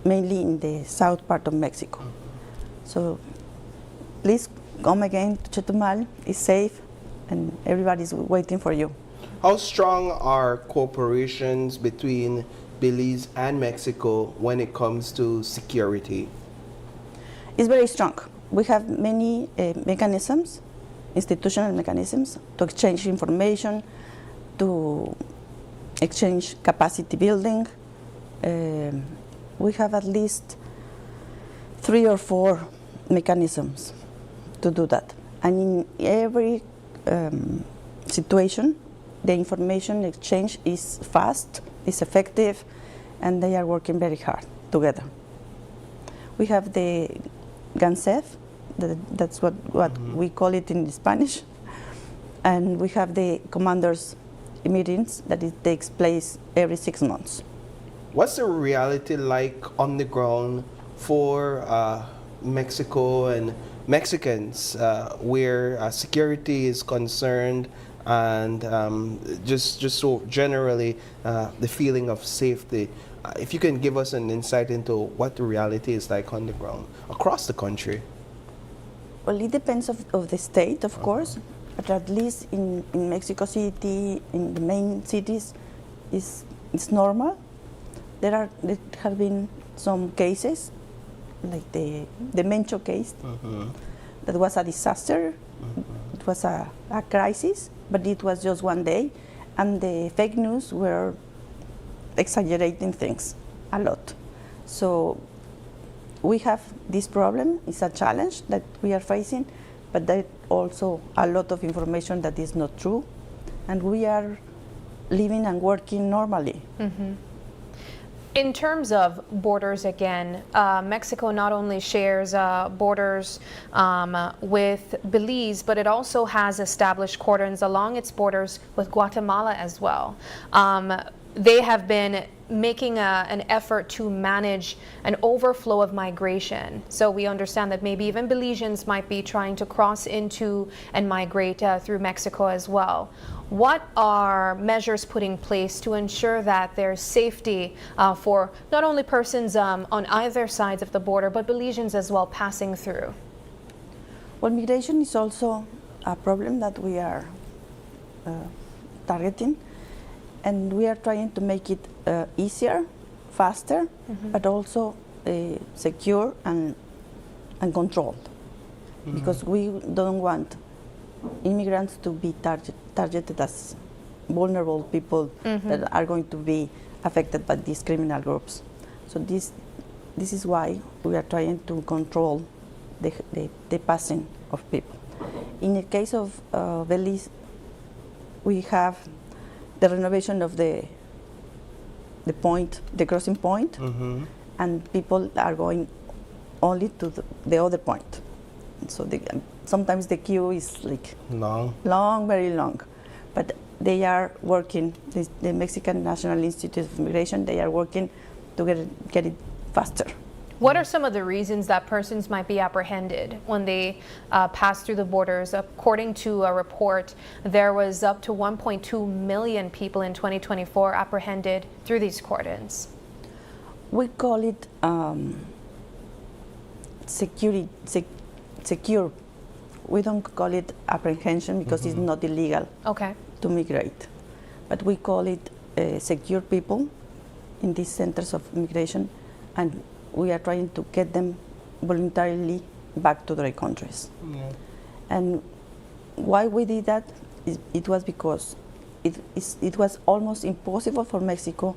mainly in the south part of Mexico. So please come again to Chetumal. It's safe, and everybody's waiting for you. How strong are cooperations between Belize and Mexico when it comes to security? It's very strong. We have many mechanisms, institutional mechanisms, to exchange information, to exchange capacity building. We have at least 3 or 4 mechanisms to do that. And in every situation, the information exchange is fast, is effective, and they are working very hard together. We have the GANSEF, that's what we call it in Spanish, and we have the commanders meetings that it takes place every 6 months. What's the reality like on the ground for Mexico and Mexicans where security is concerned, and just so generally the feeling of safety? If you can give us an insight into what the reality is like on the ground across the country. Well, it depends of the state, of course, but at least in Mexico City, in the main cities, it's normal. There have been some cases, like the Mencho case, that was a disaster. It was a crisis, but it was just one day, and the fake news were exaggerating things a lot. So we have this problem. It's a challenge that we are facing, but there also a lot of information that is not true, and we are living and working normally. In terms of borders again, Mexico not only shares borders with Belize, but it also has established cordons along its borders with Guatemala as well. They have been making an effort to manage an overflow of migration. So we understand that maybe even Belizeans might be trying to cross into and migrate through Mexico as well. What are measures put in place to ensure that there's safety for not only persons on either sides of the border, but Belizeans as well passing through? Well, migration is also a problem that we are targeting, and we are trying to make it easier, faster, but also secure and controlled, because we don't want immigrants to be targeted as vulnerable people that are going to be affected by these criminal groups. So this is why we are trying to control the passing of people. In the case of Belize, we have the renovation of the crossing point, and people are going only to the other point. So sometimes the queue is like long, very long, but they are working. The Mexican National Institute of Immigration, they are working to get it faster. What are some of the reasons that persons might be apprehended when they pass through the borders? According to a report, there was up to 1.2 million people in 2024 apprehended through these cordons. We call it secure. We don't call it apprehension because it's not illegal to migrate. But we call it secure people in these centers of immigration, and we are trying to get them voluntarily back to their countries. And why we did that, it was because it was almost impossible for Mexico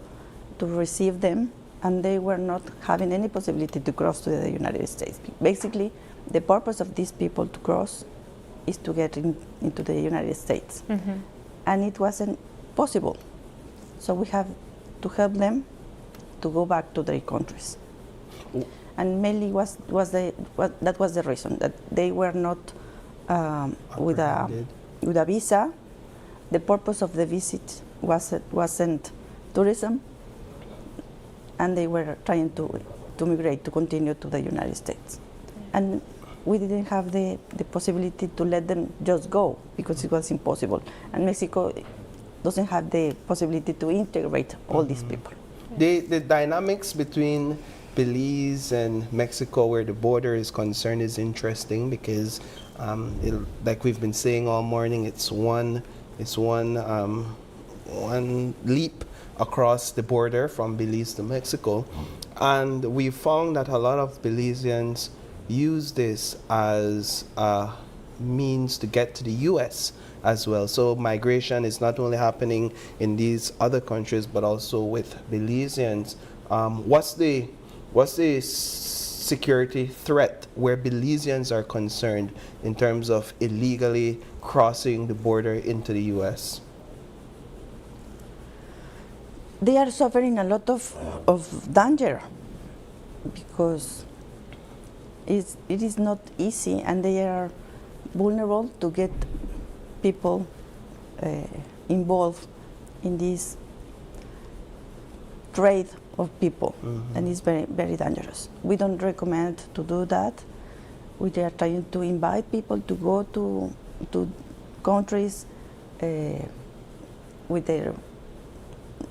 to receive them, and they were not having any possibility to cross to the United States. Basically, the purpose of these people to cross is to get into the United States. And it wasn't possible. So we have to help them to go back to their countries. And mainly that was the reason, that they were not with a visa. The purpose of the visit wasn't tourism, and they were trying to migrate, to continue to the United States. And we didn't have the possibility to let them just go, because it was impossible. And Mexico doesn't have the possibility to integrate all these people. The dynamics between Belize and Mexico, where the border is concerned, is interesting because, like we've been saying all morning, it's one leap across the border from Belize to Mexico, and we found that a lot of Belizeans use this as a means to get to the U.S. as well. So migration is not only happening in these other countries, but also with Belizeans. What's the security threat where Belizeans are concerned in terms of illegally crossing the border into the U.S.? They are suffering a lot of danger, because it is not easy, and they are vulnerable to get people involved in this trade of people, and it's very, very dangerous. We don't recommend to do that. We are trying to invite people to go to countries with their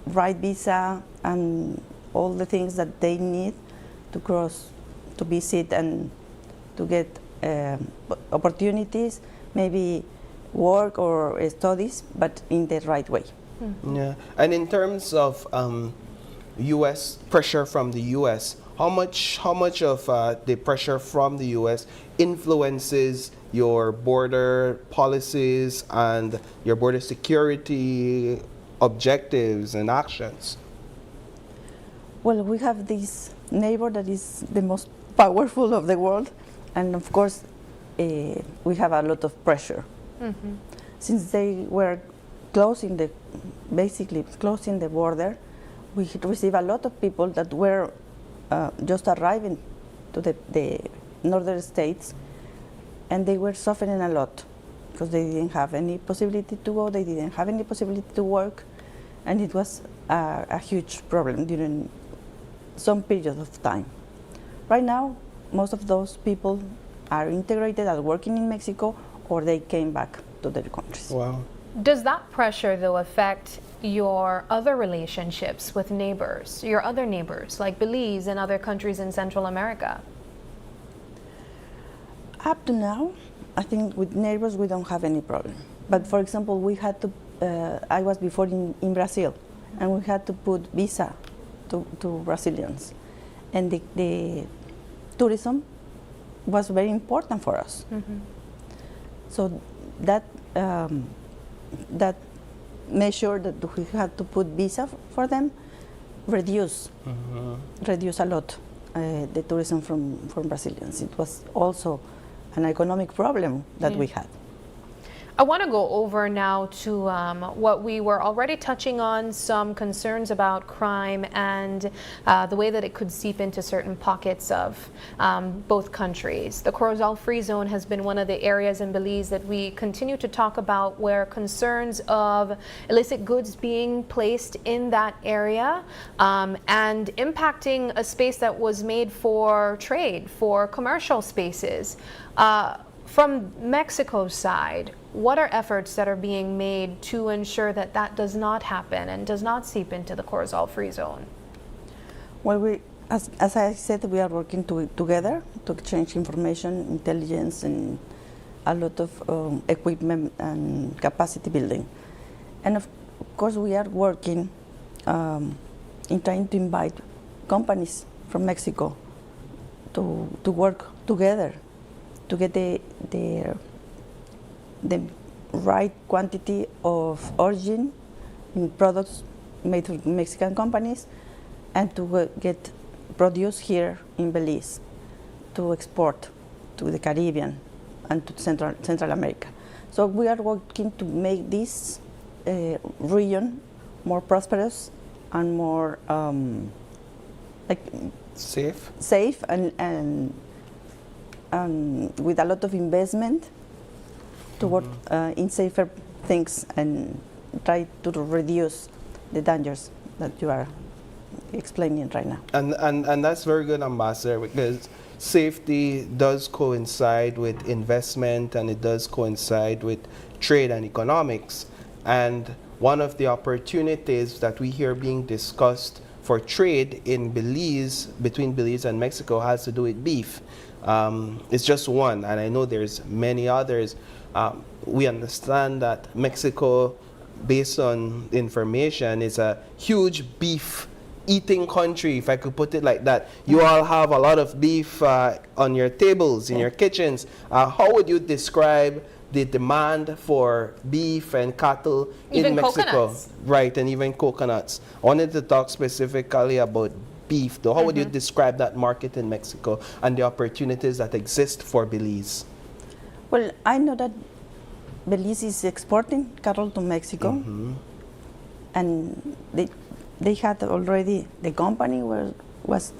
right visa and all the things that they need to cross, to visit and to get opportunities, maybe work or studies, but in the right way. Yeah, and in terms of U.S. pressure from the U.S., how much of the pressure from the U.S. influences your border policies and your border security objectives and actions? Well, we have this neighbor that is the most powerful of the world, and of course we have a lot of pressure. Since they were basically closing the border, we received a lot of people that were just arriving to the northern states, and they were suffering a lot because they didn't have any possibility to go, they didn't have any possibility to work, and it was a huge problem during some period of time. Right now, most of those people are integrated, are working in Mexico, or they came back to their countries. Wow. Does that pressure, though, affect your other relationships with neighbors, your other neighbors, like Belize and other countries in Central America? Up to now, I think with neighbors we don't have any problem. But for example, we had to, I was before in Brazil, and we had to put visa to Brazilians. And the tourism was very important for us. So that measure that we had to put visa for them reduce a lot the tourism from Brazilians. It was also an economic problem that we had. I want to go over now to what we were already touching on, some concerns about crime and the way that it could seep into certain pockets of both countries. The Corozal Free Zone has been one of the areas in Belize that we continue to talk about, where concerns of illicit goods being placed in that area and impacting a space that was made for trade, for commercial spaces. From Mexico's side, what are efforts that are being made to ensure that that does not happen and does not seep into the Corozal Free Zone? Well, as I said, we are working together to exchange information, intelligence, and a lot of equipment and capacity building. And of course, we are working in trying to invite companies from Mexico to work together to get the right quantity of origin in products made with Mexican companies, and to get produced here in Belize to export to the Caribbean and to Central America. So we are working to make this region more prosperous and more safe and with a lot of investment to work in safer things and try to reduce the dangers that you are explaining right now. And that's very good, Ambassador, because safety does coincide with investment, and it does coincide with trade and economics. And one of the opportunities that we hear being discussed for trade in Belize, between Belize and Mexico, has to do with beef. It's just one, and I know there's many others. We understand that Mexico, based on information, is a huge beef eating country, if I could put it like that. You all have a lot of beef on your tables, in your kitchens. How would you describe the demand for beef and cattle in Mexico? Coconuts. Right, and even coconuts. I wanted to talk specifically about beef, though. How would you describe that market in Mexico and the opportunities that exist for Belize? Well, I know that Belize is exporting cattle to Mexico, and they had already, the company was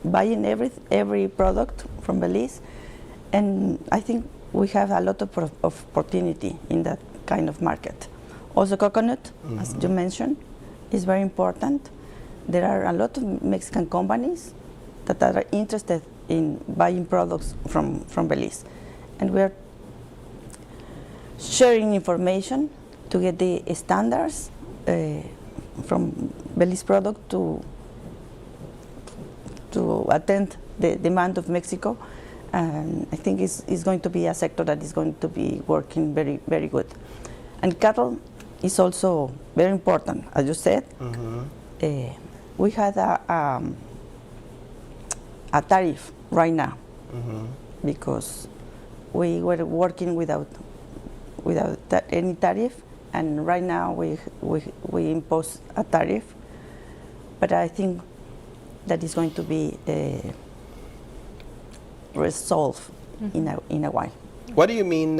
buying every product from Belize, and I think we have a lot of opportunity in that kind of market. Also coconut, as you mentioned, is very important. There are a lot of Mexican companies that are interested in buying products from Belize, and we are sharing information to get the standards from Belize product to attend the demand of Mexico, and I think it's going to be a sector that is going to be working very, very good. And cattle is also very important, as you said. We had a tariff right now because we were working without any tariff, and right now we impose a tariff, but I think that is going to be resolved in a while. What do you mean?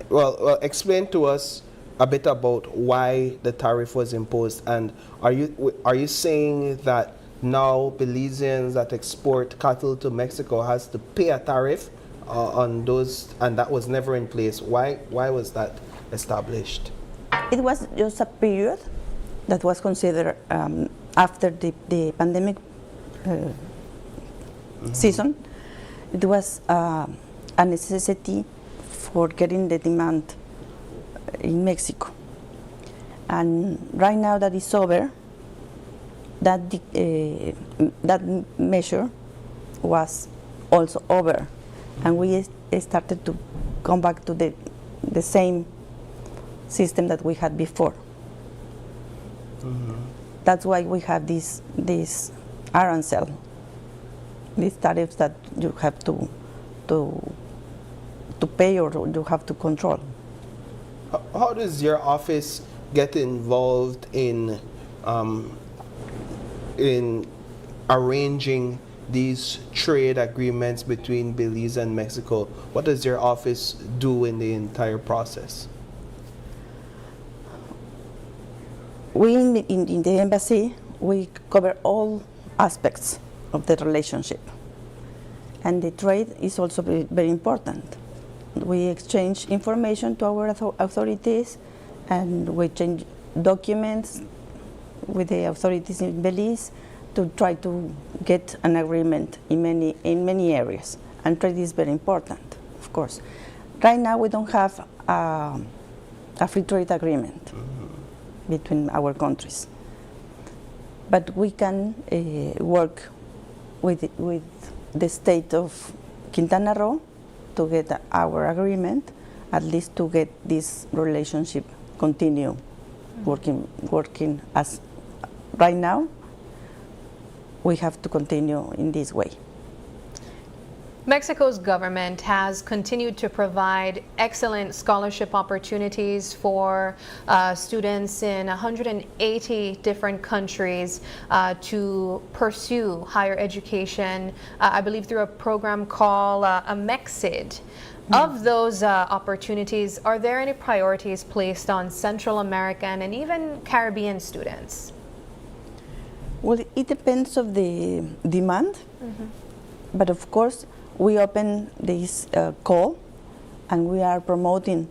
Well, explain to us a bit about why the tariff was imposed, and are you saying that now Belizeans that export cattle to Mexico has to pay a tariff on those, and that was never in place? Why was that established? It was just a period that was considered after the pandemic season. It was a necessity for getting the demand in Mexico. And right now that is over, that measure was also over, and we started to come back to the same system that we had before. That's why we have this arancel, these tariffs that you have to pay or you have to control. How does your office get involved in arranging these trade agreements between Belize and Mexico? What does your office do in the entire process? We in the embassy, we cover all aspects of the relationship, and the trade is also very important. We exchange information to our authorities, and we change documents with the authorities in Belize to try to get an agreement in many areas. And trade is very important, of course. Right now we don't have a free trade agreement between our countries, but we can work with the state of Quintana Roo to get our agreement, at least to get this relationship continue working as right now. we have to continue in this way. Mexico's government has continued to provide excellent scholarship opportunities for students in 180 different countries to pursue higher education, I believe through a program called a MEXID. Of those opportunities, are there any priorities placed on Central American and even Caribbean students? Well, it depends of the demand, but of course, we open this call, and we are promoting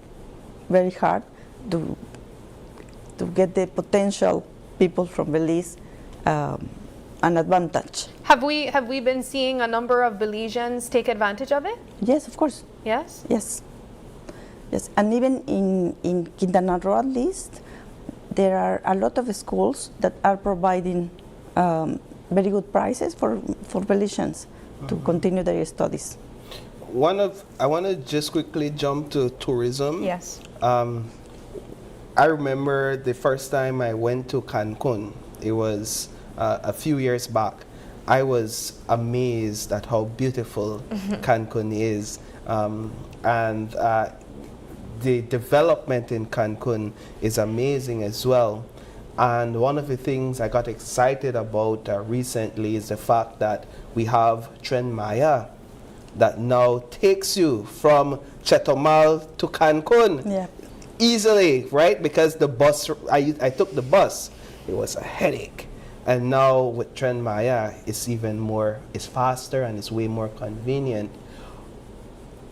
very hard to get the potential people from Belize an advantage. Have we been seeing a number of Belizeans take advantage of it? Yes, of course. Yes? Yes. Yes, and even in Quintana Roo at least, there are a lot of schools that are providing very good prices for Belizeans to continue their studies. I want to just quickly jump to tourism. Yes. I remember the first time I went to Cancun. It was a few years back. I was amazed at how beautiful Cancun is. And the development in Cancun is amazing as well. And one of the things I got excited about recently is the fact that we have Tren Maya that now takes you from Chetumal to Cancun easily, right? Because the bus, I took the bus, it was a headache. And now with Tren Maya, it's even more, it's faster and it's way more convenient.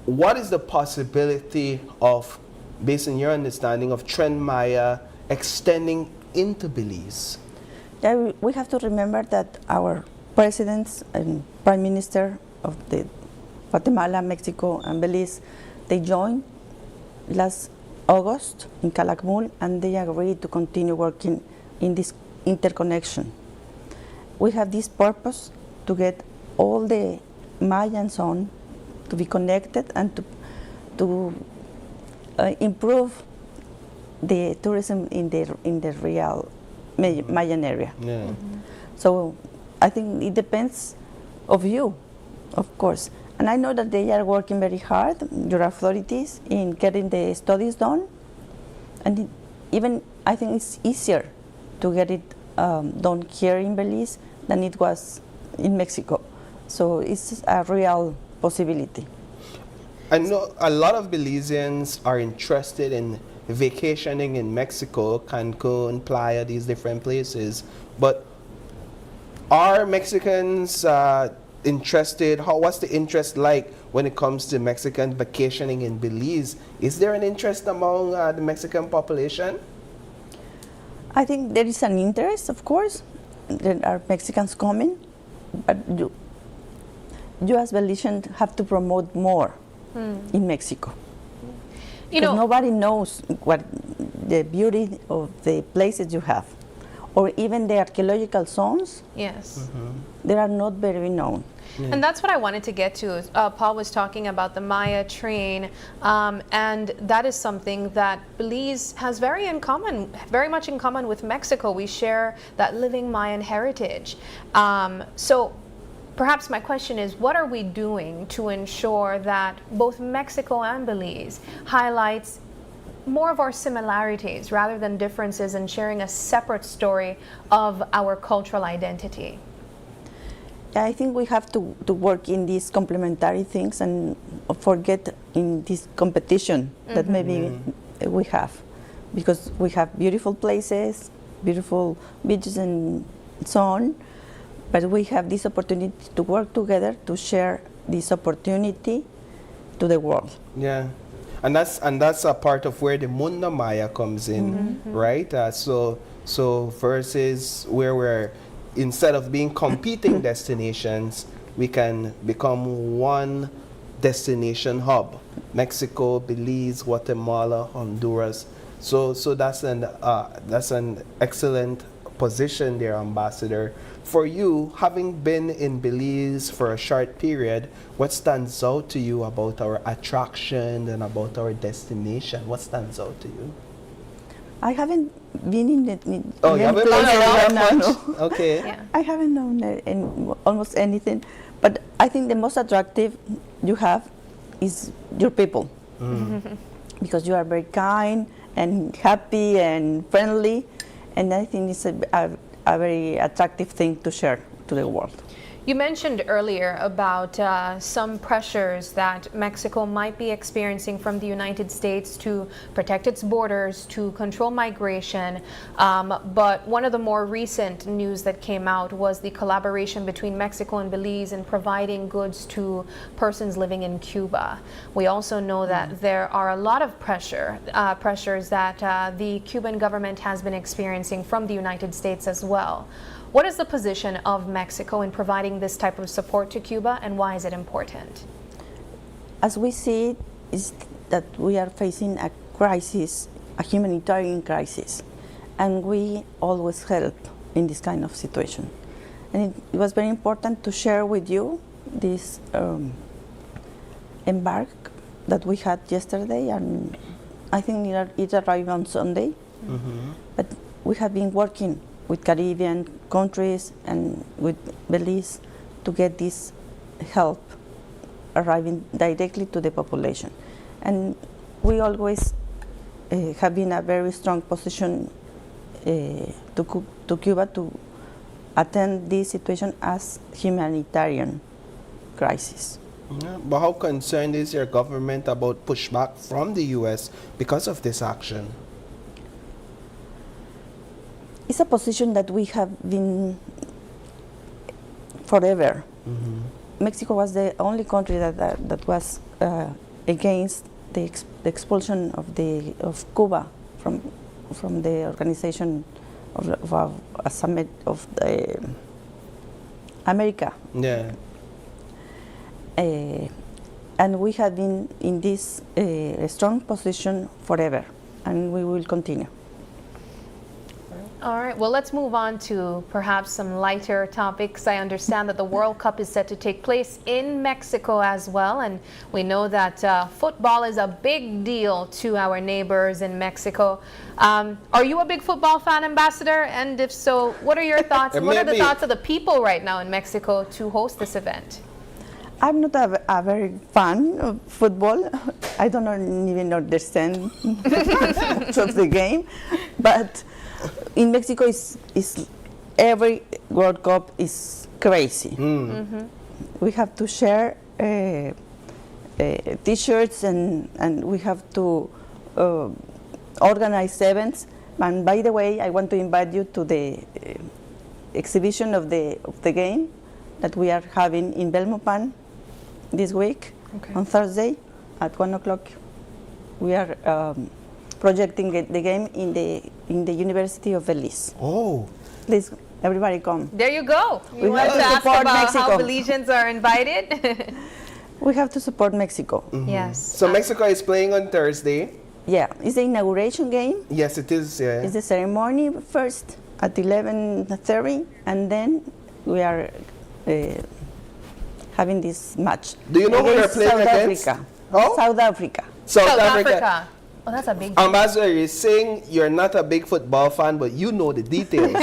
What is the possibility of, based on your understanding, of Tren Maya extending into Belize? Yeah, we have to remember that our presidents and prime minister of the Guatemala, Mexico, and Belize, they joined last August in Calakmul, and they agreed to continue working in this interconnection. We have this purpose to get all the Mayan zone to be connected and to improve the tourism in the real Mayan area. Yeah. So I think it depends of you, of course. And I know that they are working very hard, your authorities, in getting the studies done. And even I think it's easier to get it done here in Belize than it was in Mexico. So it's a real possibility. I know a lot of Belizeans are interested in vacationing in Mexico, Cancun, Playa, these different places. But are Mexicans interested? What's the interest like when it comes to Mexican vacationing in Belize? Is there an interest among the Mexican population? I think there is an interest, of course. There are Mexicans coming, but you as Belizeans have to promote more in Mexico. You know, nobody knows what the beauty of the places you have, or even the archaeological zones. yes. They are not very known. And that's what I wanted to get to. Paul was talking about the Maya train, and that is something that Belize has very much in common with Mexico. We share that living Mayan heritage. So perhaps my question is, what are we doing to ensure that both Mexico and Belize highlights more of our similarities rather than differences, and sharing a separate story of our cultural identity? I think we have to work in these complementary things and forget in this competition that maybe we have, because we have beautiful places, beautiful beaches and so on, but we have this opportunity to work together to share this opportunity to the world. Yeah. And that's a part of where the Mundo Maya comes in, right? So versus where we're, instead of being competing destinations, we can become one destination hub. Mexico, Belize, Guatemala, Honduras. So that's an excellent position there, Ambassador. For you, having been in Belize for a short period, what stands out to you about our attraction and about our destination? What stands out to you? I haven't been in the. Oh, you haven't place been that that I much? know. Okay. Yeah. I haven't known almost anything, but I think the most attractive you have is your people, because you are very kind and happy and friendly, and I think it's a very attractive thing to share to the world. You mentioned earlier about some pressures that Mexico might be experiencing from the United States to protect its borders, to control migration. But one of the more recent news that came out was the collaboration between Mexico and Belize in providing goods to persons living in Cuba. We also know that there are a lot of pressures that the Cuban government has been experiencing from the United States as well. What is the position of Mexico in providing this type of support to Cuba, and why is it important? As we see it, is that we are facing a crisis, a humanitarian crisis, and we always help in this kind of situation. And it was very important to share with you this embark that we had yesterday, and I think it arrived on Sunday. But we have been working with Caribbean countries and with Belize to get this help arriving directly to the population. And we always have been a very strong position to Cuba to attend this situation as humanitarian crisis. Yeah, but how concerned is your government about pushback from the U.S. because of this action? It's a position that we have been forever. Mexico was the only country that was against the expulsion of Cuba from the organization of a summit of the America. Yeah. And we have been in this strong position forever, and we will continue. All right, well, let's move on to perhaps some lighter topics. I understand that the World Cup is set to take place in Mexico as well, and we know that football is a big deal to our neighbors in Mexico. Are you a big football fan, Ambassador? And if so, what are your thoughts? What are the thoughts of the people right now in Mexico to host this event? I'm not a very fan of football. I don't even understand much of the game, but in Mexico, is every World Cup is crazy. We have to share T-shirts and we have to organize events. And by the way, I want to invite you to the exhibition of the game that we are having in Belmopan this week on Thursday at 1 o'clock. We are projecting the game in the University of Belize. Oh. Please, everybody come. There you go. You We wanted have to to ask support about Mexico. how Belizeans are invited? We have to support Mexico. Yes. So Mexico is playing on Thursday. Yeah, it's the inauguration game. Yes, it is. Yeah. It's the ceremony first at 11:30, and then we are having this match. Do you know who they're against playing South against? Africa. Oh? South Africa. South Africa. Oh, that's a big deal. Ambassador, you're saying you're not a big football fan, but you know the details.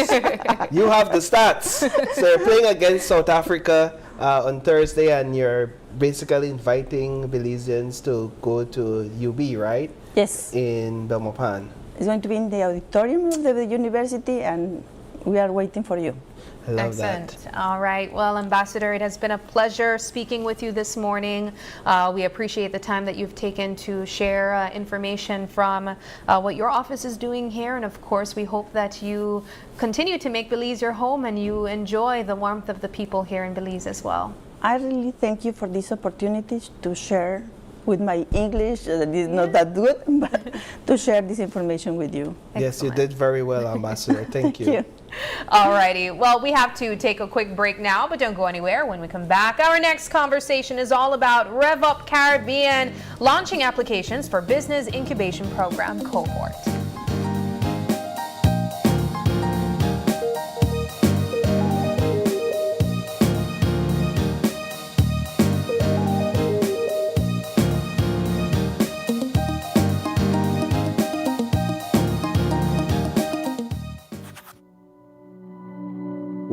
You have the stats. So you're playing against South Africa on Thursday, and you're basically inviting Belizeans to go to UB, right? Yes. In Belmopan. It's going to be in the auditorium of the university, and we are waiting for you. I love Excellent. that. All right. Well, Ambassador, it has been a pleasure speaking with you this morning. We appreciate the time that you've taken to share information from what your office is doing here. And of course, we hope that you continue to make Belize your home and you enjoy the warmth of the people here in Belize as well. I really thank you for this opportunity to share with my English that is not that good, but to share this information with you. Yes, you did very well, Ambassador. Thank you. Thank you. Alrighty. Well, we have to take a quick break now, but don't go anywhere. When we come back, our next conversation is all about RevUP Caribbean launching applications for Business Incubation Program Cohort.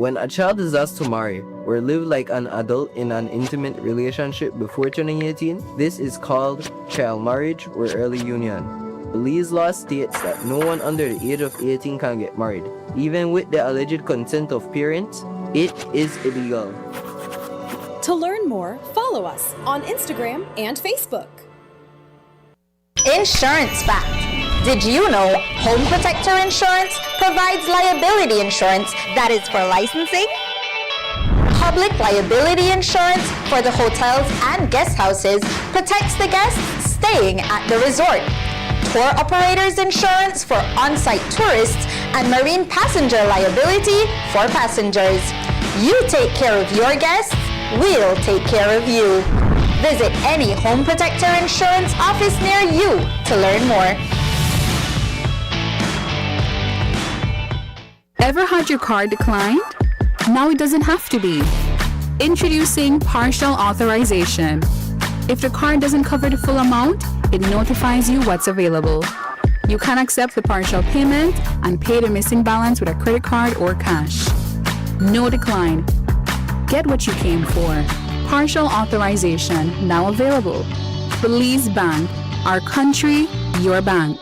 When a child is asked to marry or live like an adult in an intimate relationship before turning 18, this is called child marriage or early union. Belize law states that no one under the age of 18 can get married. Even with the alleged consent of parents, it is illegal. To learn more, follow us on Instagram and Facebook. Insurance fact. Did you know Home Protector Insurance provides liability insurance that is for licensing, public liability insurance for the hotels and guest houses protects the guests staying at the resort, tour operators insurance for on-site tourists, and marine passenger liability for passengers. You take care of your guests, we'll take care of you. Visit any Home Protector Insurance office near you to learn more. Ever had your card declined? Now it doesn't have to be. Introducing partial authorization. If the card doesn't cover the full amount, it notifies you what's available. You can accept the partial payment and pay the missing balance with a credit card or cash. No decline. Get what you came for. Partial authorization now available. Belize Bank, our country, your bank.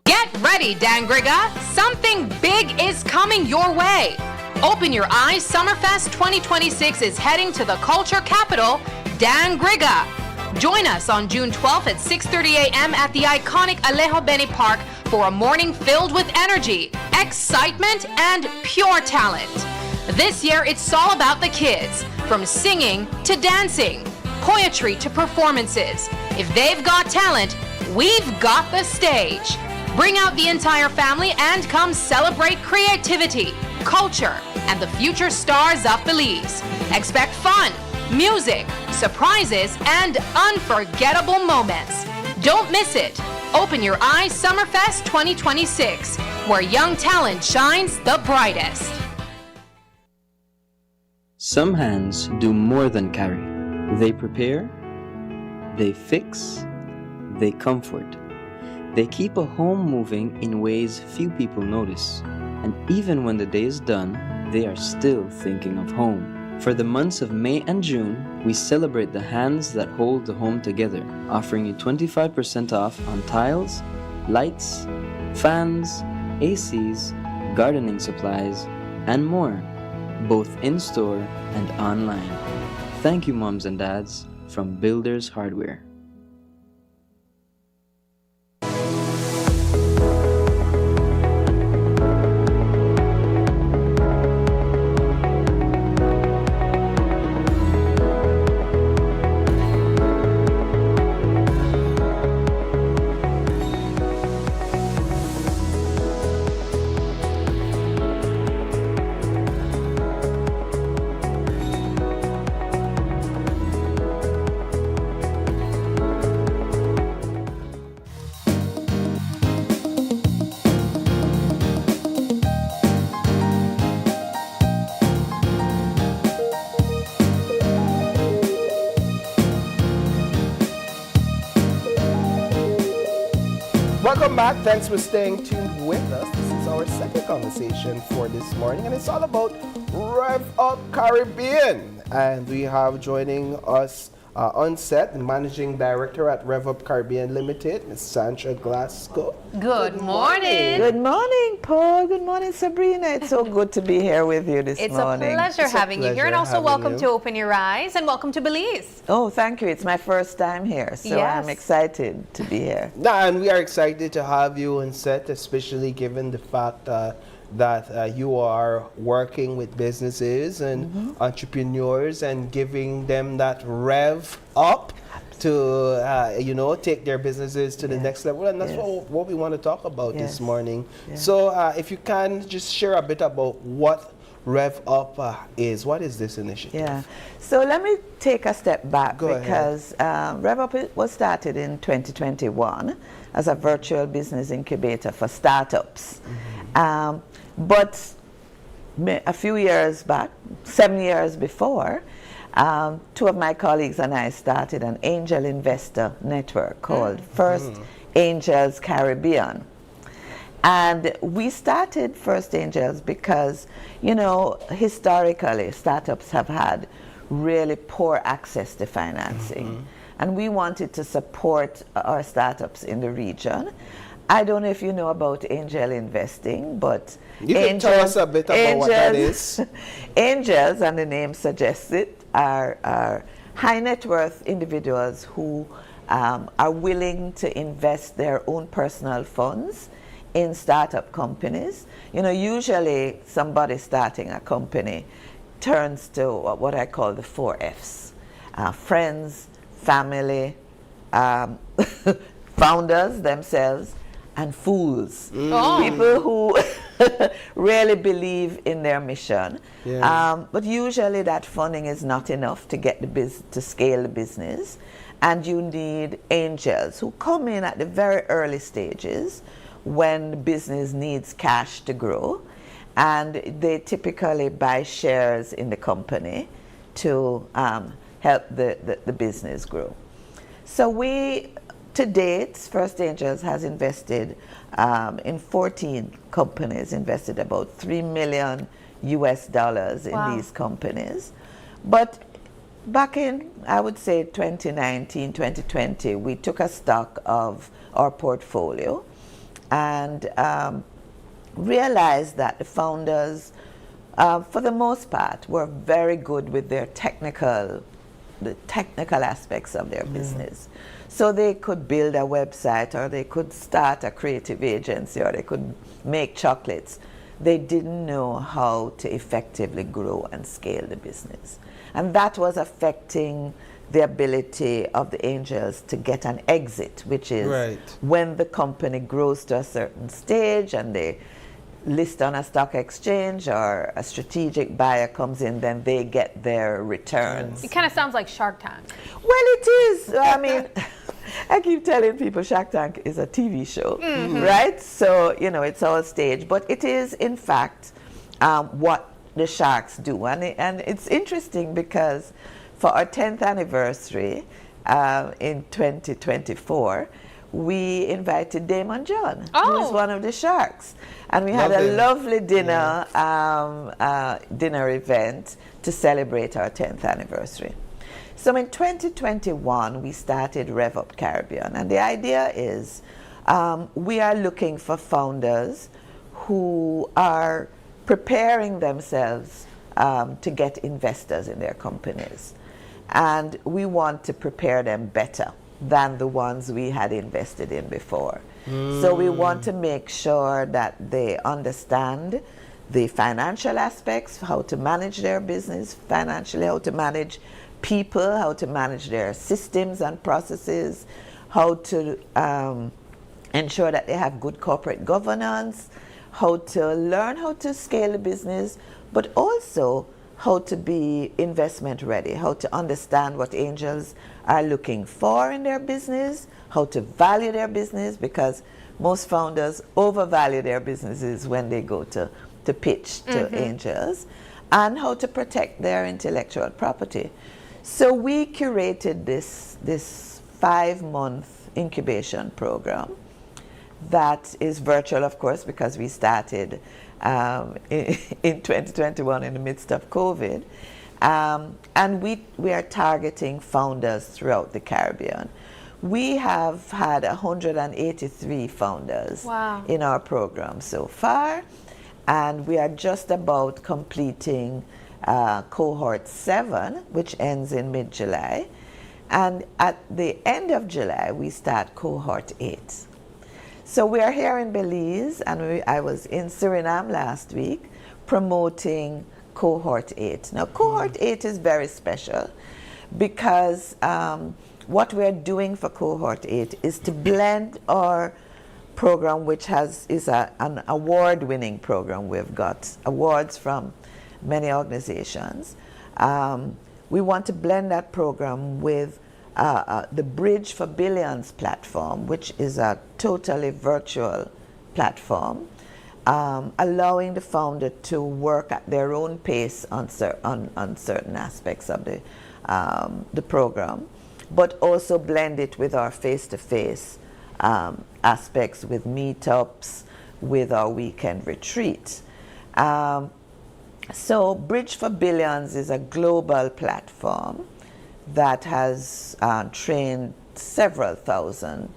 Get ready, Dangriga. Something big is coming your way. Open Your Eyes Summerfest 2026 is heading to the culture capital, Dangriga. Join us on June 12th at 6:30 a.m. at the iconic Alejo Beni Park for a morning filled with energy, excitement, and pure talent. This year, it's all about the kids, from singing to dancing, poetry to performances. If they've got talent, we've got the stage. Bring out the entire family and come celebrate creativity, culture, and the future stars of Belize. Expect fun, music, surprises, and unforgettable moments. Don't miss it. Open Your Eyes Summerfest 2026, where young talent shines the brightest. Some hands do more than carry. They prepare, they fix, they comfort. They keep a home moving in ways few people notice. And even when the day is done, they are still thinking of home. For the months of May and June, we celebrate the hands that hold the home together, offering you 25% off on tiles, lights, fans, ACs, gardening supplies, and more, both in-store and online. Thank you, moms and dads, from Builders Hardware. Welcome back. Thanks for staying tuned with us. This is our second conversation for this morning, and it's all about RevUP Caribbean. And we have joining us on set, the Managing Director at RevUP Caribbean Limited, Ms. Sandra Glasgow. Good morning. Good morning, Paul. Good morning, Sabrina. It's so good to be here with you this morning. It's a pleasure having you here, and also welcome to Open Your Eyes, and welcome to Belize. Oh, thank you. It's my first time here, so I'm excited to be here. And we are excited to have you on set, especially given the fact that you are working with businesses and entrepreneurs and giving them that rev up to take their businesses to the next level, and that's what we want to talk about this morning. So if you can just share a bit about what RevUP is. What is this initiative? Yeah, so let me take a step back because RevUP was started in 2021 as a virtual business incubator for startups. But a few years back, 7 years before, two of my colleagues and I started an angel investor network called First Angels Caribbean. And we started First Angels because, you know, historically startups have had really poor access to financing. And we wanted to support our startups in the region. I don't know if you know about angel investing, but you can tell us a bit about what that is. Angels, and the name suggests it, are high net worth individuals who are willing to invest their own personal funds in startup companies. You know, usually somebody starting a company turns to what I call the 4 Fs. Friends, family, founders themselves, and fools. People who really believe in their mission. But usually that funding is not enough to get to scale the business. And you need angels who come in at the very early stages when the business needs cash to grow, and they typically buy shares in the company to help the business grow. So we, to date, First Angels has invested in 14 companies, invested about $3 million in these companies. But back in, I would say, 2019, 2020, we took a stock of our portfolio and realized that the founders, for the most part, were very good with their technical aspects of their business. So they could build a website, or they could start a creative agency, or they could make chocolates. They didn't know how to effectively grow and scale the business. And that was affecting the ability of the angels to get an exit, which is when the company grows to a certain stage and they list on a stock exchange or a strategic buyer comes in, then they get their returns. It kind of sounds like Shark Tank. Well, it is. I mean, I keep telling people Shark Tank is a TV show, right? So, you know, it's all staged. But it is, in fact, what the sharks do. And it's interesting because for our 10th anniversary in 2024, we invited Damon John, who is one of the sharks. And we had a lovely dinner, dinner event to celebrate our 10th anniversary. So in 2021, we started RevUP Caribbean. And the idea is we are looking for founders who are preparing themselves to get investors in their companies. And we want to prepare them better than the ones we had invested in before. So we want to make sure that they understand the financial aspects, how to manage their business financially, how to manage people, how to manage their systems and processes, how to ensure that they have good corporate governance, how to learn how to scale a business, but also how to be investment ready, how to understand what angels are looking for in their business, how to value their business, because most founders overvalue their businesses when they go to pitch to angels, and how to protect their intellectual property. So we curated this 5-month incubation program that is virtual, of course, because we started in 2021 in the midst of COVID. And we are targeting founders throughout the Caribbean. We have had 183 founders in our program so far, and we are just about completing cohort 7, which ends in mid-July. And at the end of July, we start cohort 8. So we are here in Belize, and I was in Suriname last week promoting cohort 8. Now, cohort 8 is very special because what we're doing for cohort 8 is to blend our program, which is an award-winning program. We've got awards from many organizations. We want to blend that program with the Bridge for Billions platform, which is a totally virtual platform, allowing the founder to work at their own pace on certain aspects of the program, but also blend it with our face-to-face aspects, with meetups, with our weekend retreat. So Bridge for Billions is a global platform that has trained several thousand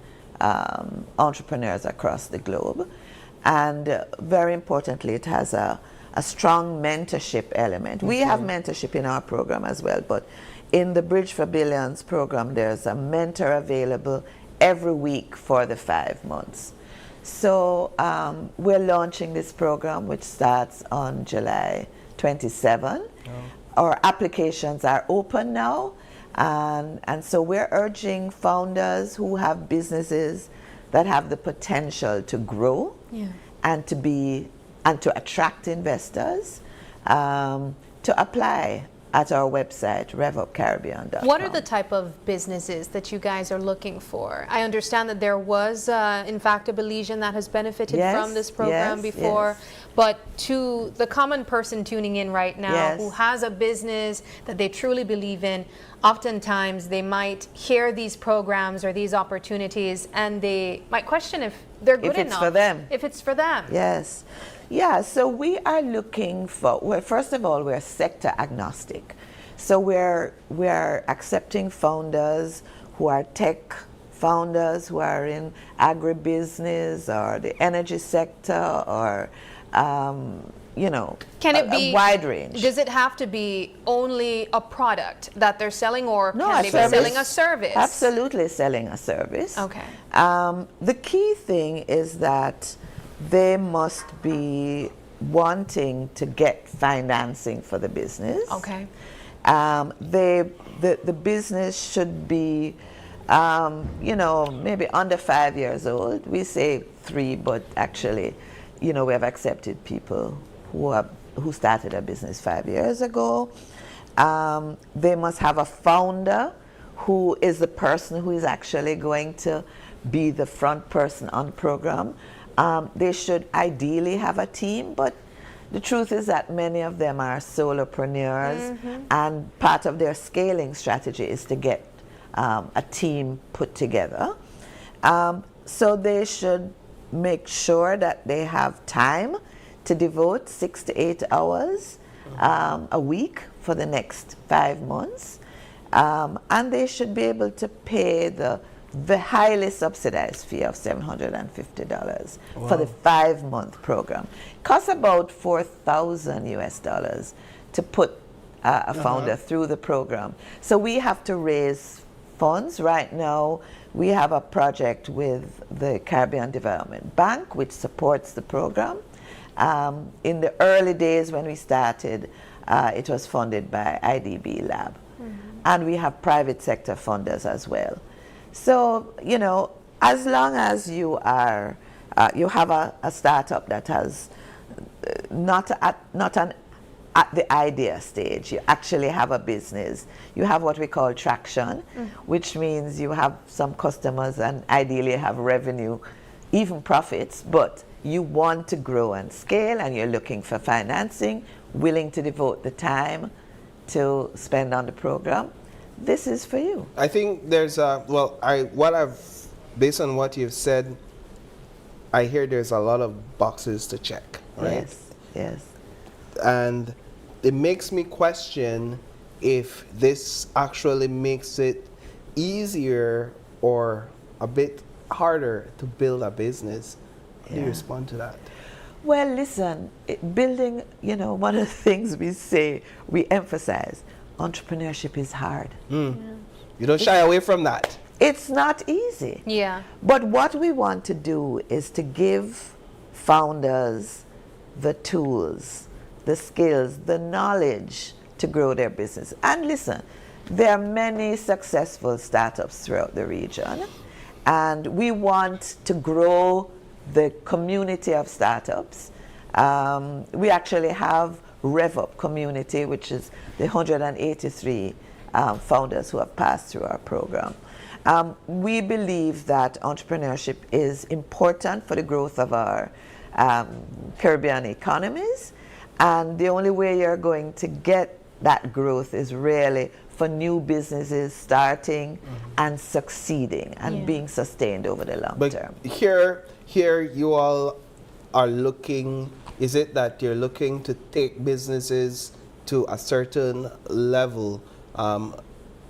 entrepreneurs across the globe. And very importantly, it has a strong mentorship element. We have mentorship in our program as well, but in the Bridge for Billions program, there's a mentor available every week for the 5 months. So we're launching this program, which starts on July 27. Our applications are open now, and so we're urging founders who have businesses that have the potential to grow and to attract investors to apply at our website, RevUPCaribbean.com. What are the type of businesses that you guys are looking for? I understand that there was, in fact, a Belizean that has benefited from this program before, but to the common person tuning in right now who has a business that they truly believe in, oftentimes they might hear these programs or these opportunities and they might question if they're good enough. If it's for them. If it's for them. Yes. Yeah, so we are looking for, well, first of all, we're sector agnostic. So we're accepting founders who are tech founders, who are in agribusiness or the energy sector or, you know, Can it be a wide range. Does it have to be only a product that they're selling, or No, can they a be service. selling a service? Absolutely selling a service. Okay. The key thing is that they must be wanting to get financing for the business. Okay. The business should be, you know, maybe under 5 years old. We say 3, but actually, you know, we have accepted people who started a business 5 years ago. They must have a founder who is the person who is actually going to be the front person on the program. They should ideally have a team, but the truth is that many of them are solopreneurs, and part of their scaling strategy is to get a team put together. So they should make sure that they have time to devote 6 to 8 hours a week for the next 5 months. And they should be able to pay the highly subsidized fee of $750 for the 5-month program. It costs about $4,000 US to put a founder through the program. So we have to raise funds. Right now, we have a project with the Caribbean Development Bank, which supports the program. In the early days when we started, it was funded by IDB Lab. And we have private sector funders as well. So, you know, as long as you are, you have a startup that has not at the idea stage, you actually have a business. You have what we call traction, which means you have some customers and ideally have revenue, even profits, but you want to grow and scale and you're looking for financing, willing to devote the time to spend on the program. This is for you. I think there's based on what you've said, I hear there's a lot of boxes to check, right? Yes. And it makes me question if this actually makes it easier or a bit harder to build a business. How do you respond to that? Well, listen, building, you know, one of the things we emphasize, entrepreneurship is hard. You don't shy away from that. It's not easy. Yeah. But what we want to do is to give founders the tools, the skills, the knowledge to grow their business. And listen, there are many successful startups throughout the region, and we want to grow the community of startups. We actually have RevUP community, which is the 183 founders who have passed through our program. We believe that entrepreneurship is important for the growth of our Caribbean economies, and the only way you're going to get that growth is really for new businesses starting and succeeding and being sustained over the long term. Here you all are looking, is it that you're looking to take businesses to a certain level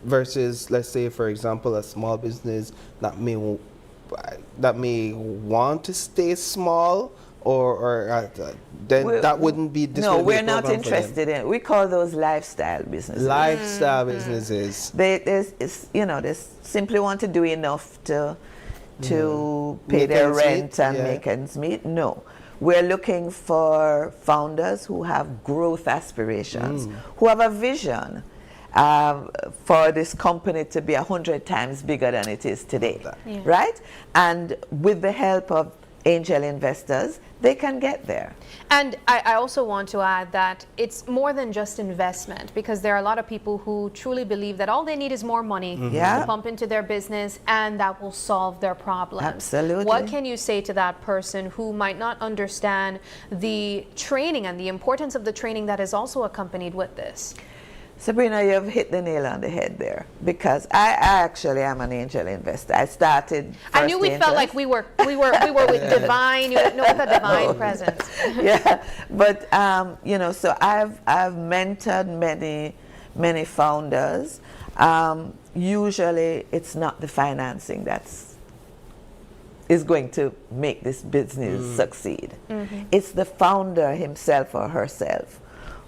versus, let's say, for example, a small business that may want to stay small, or then that wouldn't be this. No, we're not interested in. We call those lifestyle businesses. Lifestyle businesses. They simply want to do enough to pay their rent and make ends meet. No. We're looking for founders who have growth aspirations, who have a vision for this company to be 100 times bigger than it is today, right? And with the help of angel investors, they can get there. And I also want to add that it's more than just investment, because there are a lot of people who truly believe that all they need is more money to pump into their business, and that will solve their problems. Absolutely. What can you say to that person who might not understand the training and the importance of the training that is also accompanied with this? Sabrina, you've hit the nail on the head there, because I actually am an angel investor. I started. I knew we felt like we were with divine, with a divine presence. Yeah, but so I've mentored many founders. Usually, it's not the financing is going to make this business succeed. It's the founder himself or herself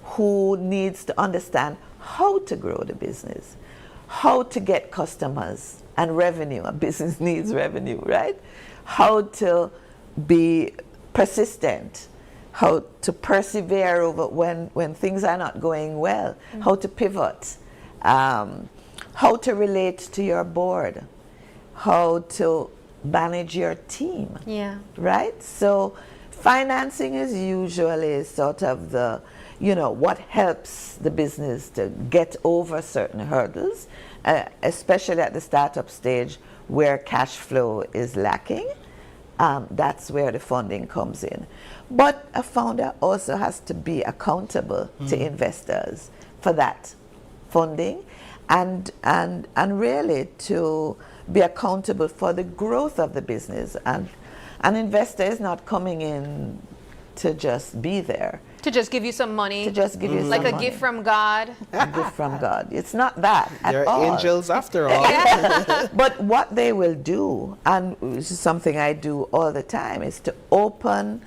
who needs to understand how to grow the business, how to get customers and revenue. A business needs revenue, right? How to be persistent, how to persevere over when things are not going well, how to pivot, how to relate to your board, how to manage your team, right? So financing is usually sort of the what helps the business to get over certain hurdles, especially at the startup stage where cash flow is lacking. That's where the funding comes in. But a founder also has to be accountable to investors for that funding, and really to be accountable for the growth of the business. And an investor is not coming in to just be there. To just give you some money. To just give you some like money. a gift from God. A gift from God. It's not that at They're all. angels after all. But what they will do, and this is something I do all the time, is to open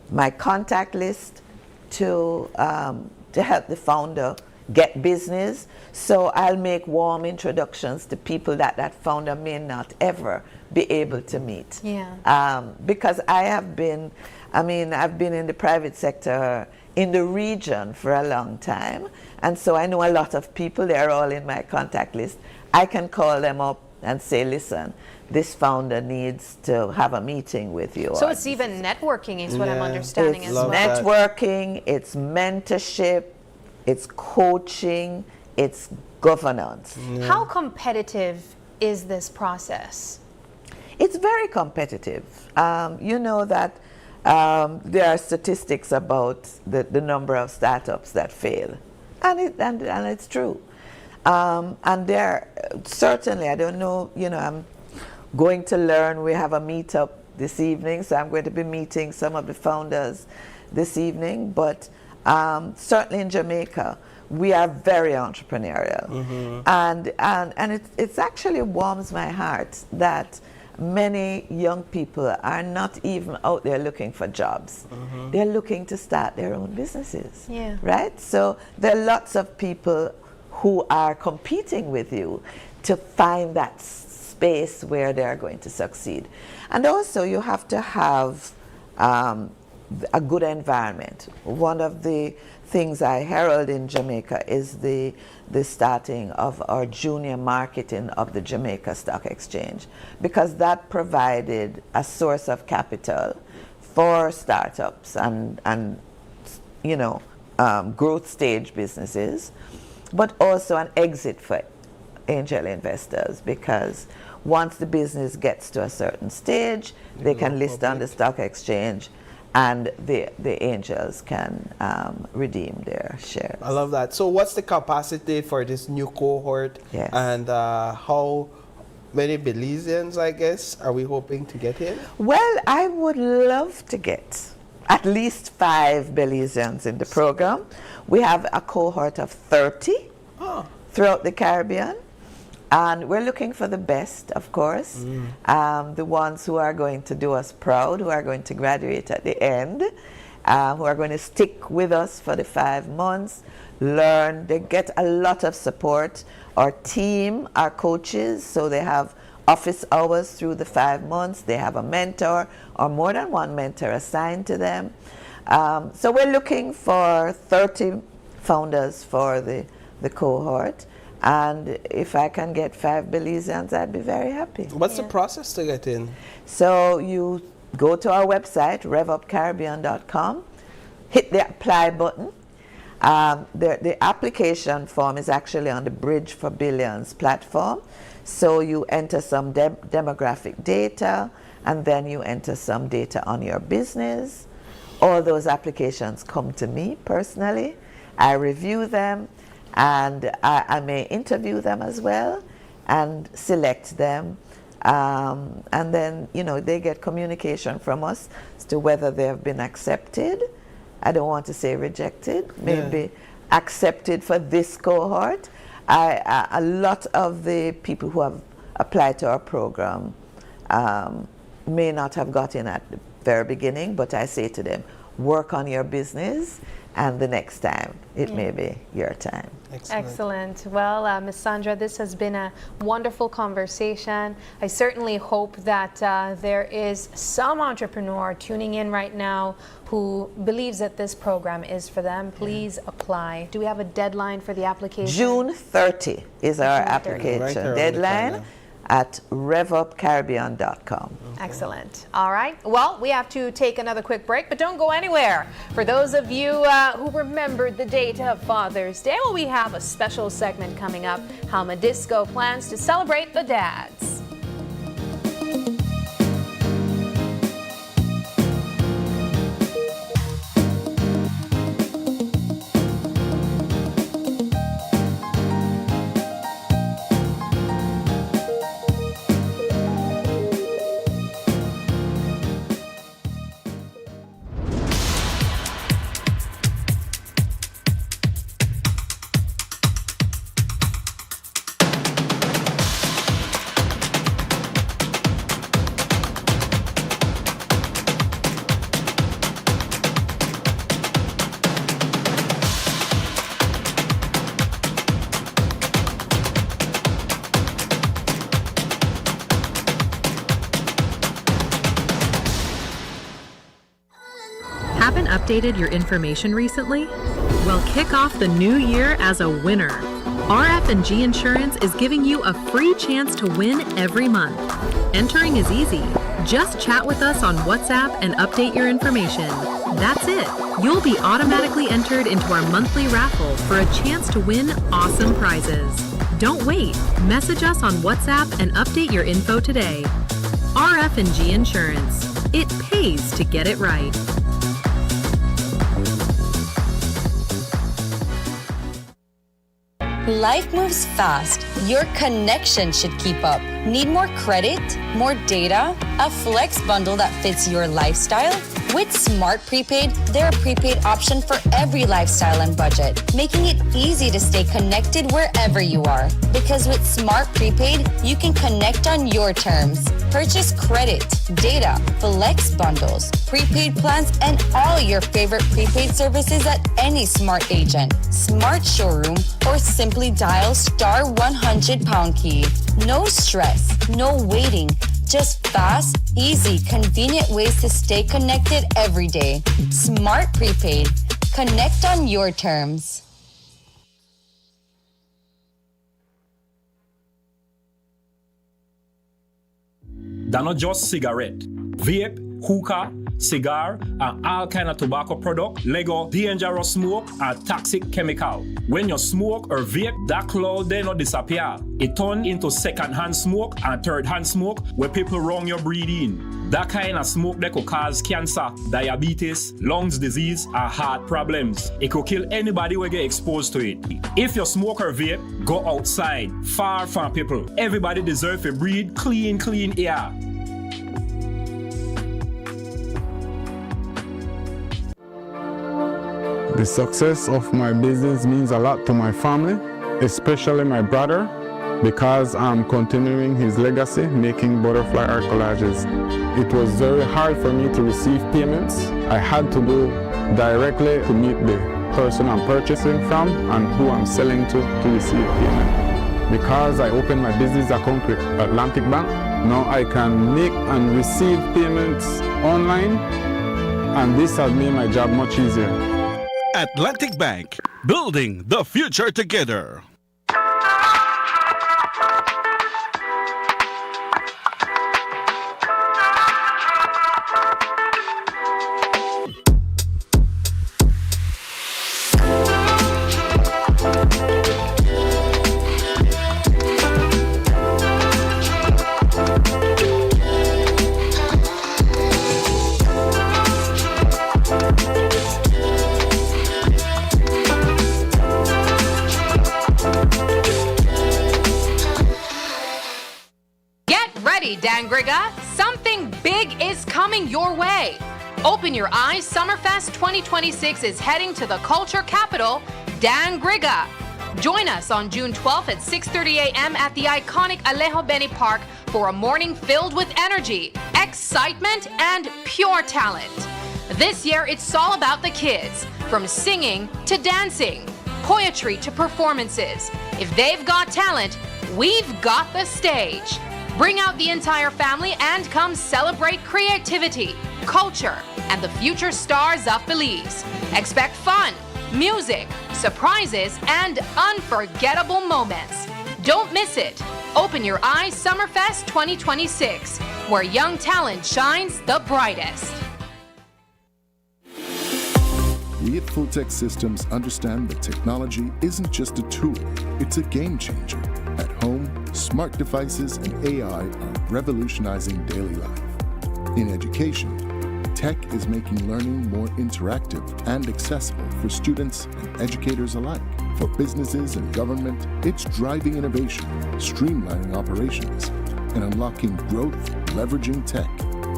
my contact list to help the founder get business. So I'll make warm introductions to people that founder may not ever be able to meet. Because I've been in the private sector in the region for a long time, and so I know a lot of people. They're all in my contact list. I can call them up and say, listen, this founder needs to have a meeting with you. So it's even networking is what I'm understanding as well. It's networking, it's mentorship, it's coaching, it's governance. How competitive is this process? It's very competitive. You know that there are statistics about the number of startups that fail, and it's true. And there certainly, I don't know, I'm going to learn. We have a meetup this evening, so I'm going to be meeting some of the founders this evening. But certainly in Jamaica, we are very entrepreneurial, and it's actually warms my heart that many young people are not even out there looking for jobs. They're looking to start their own businesses, right? So there are lots of people who are competing with you to find that space where they're going to succeed. And also you have to have a good environment. One of the things I herald in Jamaica is the starting of our junior marketing of the Jamaica Stock Exchange, because that provided a source of capital for startups and growth stage businesses, but also an exit for angel investors, because once the business gets to a certain stage, they can list on the stock exchange, and the angels can redeem their shares. I love that. So what's the capacity for this new cohort? Yes. And how many Belizeans, I guess, are we hoping to get in? Well, I would love to get at least 5 Belizeans in the program. We have a cohort of 30 throughout the Caribbean. And we're looking for the best, of course, the ones who are going to do us proud, who are going to graduate at the end, who are going to stick with us for the 5 months, learn. They get a lot of support. Our team, our coaches, so they have office hours through the 5 months. They have a mentor or more than one mentor assigned to them. So we're looking for 30 founders for the cohort. And if I can get 5 Belizeans, I'd be very happy. What's the process to get in? So you go to our website, RevUPCaribbean.com, hit the apply button. The application form is actually on the Bridge for Billions platform. So you enter some demographic data, and then you enter some data on your business. All those applications come to me personally. I review them, and I may interview them as well and select them. And then, you know, they get communication from us as to whether they have been accepted. I don't want to say rejected, maybe accepted for this cohort. A lot of the people who have applied to our program may not have got in at the very beginning, but I say to them, work on your business, and the next time it may be your time. Excellent. Well, Ms. Sandra, this has been a wonderful conversation. I certainly hope that there is some entrepreneur tuning in right now who believes that this program is for them. Please apply. Do we have a deadline for the application? June 30 is our application deadline at RevUPCaribbean.com. Excellent. All right. Well, we have to take another quick break, but don't go anywhere. For those of you who remembered the date of Father's Day, well, we have a special segment coming up, how Madisco plans to celebrate the dads. Haven't updated your information recently? Well, kick off the new year as a winner. RF&G Insurance is giving you a free chance to win every month. Entering is easy. Just chat with us on WhatsApp and update your information. That's it. You'll be automatically entered into our monthly raffle for a chance to win awesome prizes. Don't wait. Message us on WhatsApp and update your info today. RF&G Insurance. It pays to get it right. Life moves fast. Your connection should keep up. Need more credit? More data? A flex bundle that fits your lifestyle? With Smart Prepaid, they're a prepaid option for every lifestyle and budget, making it easy to stay connected wherever you are. Because with Smart Prepaid, you can connect on your terms. Purchase credit, data, flex bundles, prepaid plans, and all your favorite prepaid services at any Smart agent, Smart showroom, or simply dial *100# key. No stress, no waiting. Just fast, easy, convenient ways to stay connected every day. Smart Prepaid. Connect on your terms. They're not just cigarette, vape, hookah, cigar, and all kind of tobacco product, Lego, dangerous smoke, and toxic chemical. When you smoke or vape, that cloud they not disappear. It turn into second-hand smoke and third-hand smoke where people wrong your breathing. That kind of smoke that could cause cancer, diabetes, lungs disease, and heart problems. It could kill anybody who get exposed to it. If you smoke or vape, go outside, far from people. Everybody deserves to breathe clean air. The success of my business means a lot to my family, especially my brother, because I'm continuing his legacy, making butterfly art collages. It was very hard for me to receive payments. I had to go directly to meet the person I'm purchasing from and who I'm selling to receive payment. Because I opened my business account with Atlantic Bank, now I can make and receive payments online, and this has made my job much easier. Atlantic Bank, building the future together. Dangriga, something big is coming your way. Open Your Eyes Summerfest 2026 is heading to the culture capital, Dangriga. Join us on June 12th at 6:30 a.m. at the iconic Alejo Beni Park for a morning filled with energy, excitement, and pure talent. This year, it's all about the kids, from singing to dancing, poetry to performances. If they've got talent, we've got the stage. Bring out the entire family and come celebrate creativity, culture, and the future stars of Belize. Expect fun, music, surprises, and unforgettable moments. Don't miss it. Open Your Eyes Summerfest 2026, where young talent shines the brightest. We at Full Tech Systems understand that technology isn't just a tool, it's a game changer. At home, smart devices and AI are revolutionizing daily life. In education, tech is making learning more interactive and accessible for students and educators alike. For businesses and government, it's driving innovation, streamlining operations, and unlocking growth, leveraging tech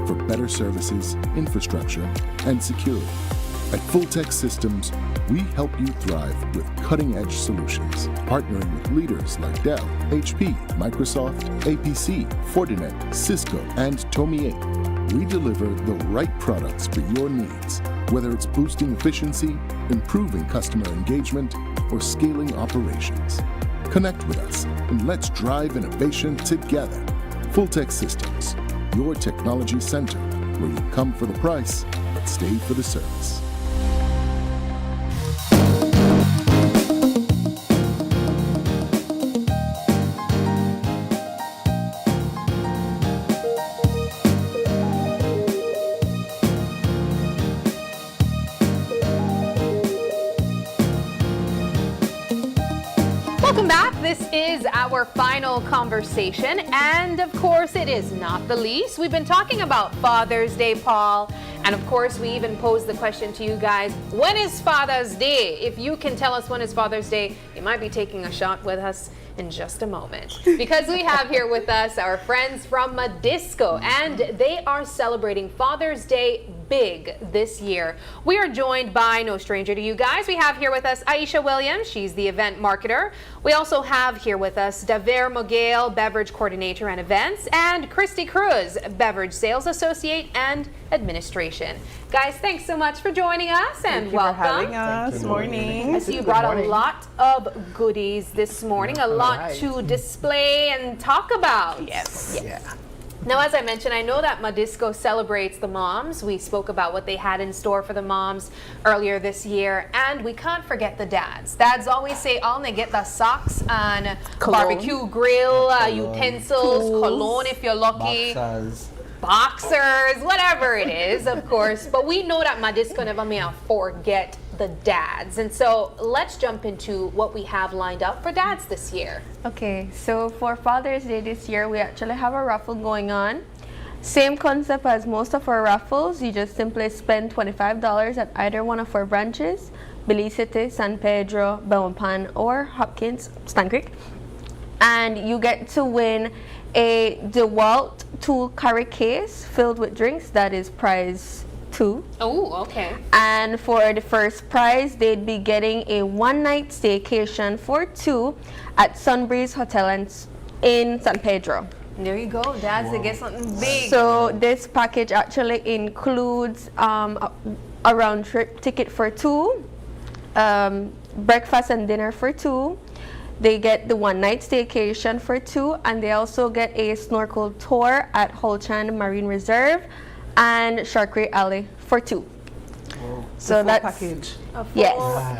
for better services, infrastructure, and security. At Full Tech Systems, we help you thrive with cutting-edge solutions, partnering with leaders like Dell, HP, Microsoft, APC, Fortinet, Cisco, and Tomy Inc. We deliver the right products for your needs, whether it's boosting efficiency, improving customer engagement, or scaling operations. Connect with us and let's drive innovation together. Full Tech Systems, your technology center, where you come for the price, but stay for the service. Welcome back. This is our final conversation, and of course it is not the least. We've been talking about Father's Day, Paul, and of course we even posed the question to you guys, when is Father's Day? If you can tell us when is Father's Day, you might be taking a shot with us in just a moment, because we have here with us our friends from Madisco, and they are celebrating Father's Day big this year. We are joined by no stranger to you guys. We have here with us Aisha Williams, she's the event marketer. We also have here with us Daver Mogale, beverage coordinator and events, and Christy Cruz, beverage sales associate and administration. Guys, thanks so much for joining us, and Thank welcome. you for having us. Morning. I see you brought a lot of goodies this morning, a lot to display and talk about. Yes. Yeah. Now, as I mentioned, I know that Madisco celebrates the moms. We spoke about what they had in store for the moms earlier this year, and we can't forget the dads. Dads always say, "Oh, they get the socks and barbecue grill, utensils, cologne if you're lucky." Boxers, whatever it is, of course. But we know that Madisco never may forget the dads. And so let's jump into what we have lined up for dads this year. Okay, so for Father's Day this year, we actually have a raffle going on. Same concept as most of our raffles. You just simply spend $25 at either one of our branches, Belize City, San Pedro, Belmopan, or Hopkins, Stan Creek. And you get to win a DeWalt tool carry case filled with drinks. That is prize 2. 2. Oh, okay. And for the first prize, they'd be getting a one-night staycation for 2 at Sunbreeze Hotel in San Pedro. There you go, dads. They get something big. So this package actually includes a round-trip ticket for 2, breakfast and dinner for 2. They get the one-night staycation for 2, and they also get a snorkel tour at Holchan Marine Reserve and Shark Alley for 2. So that's package. A full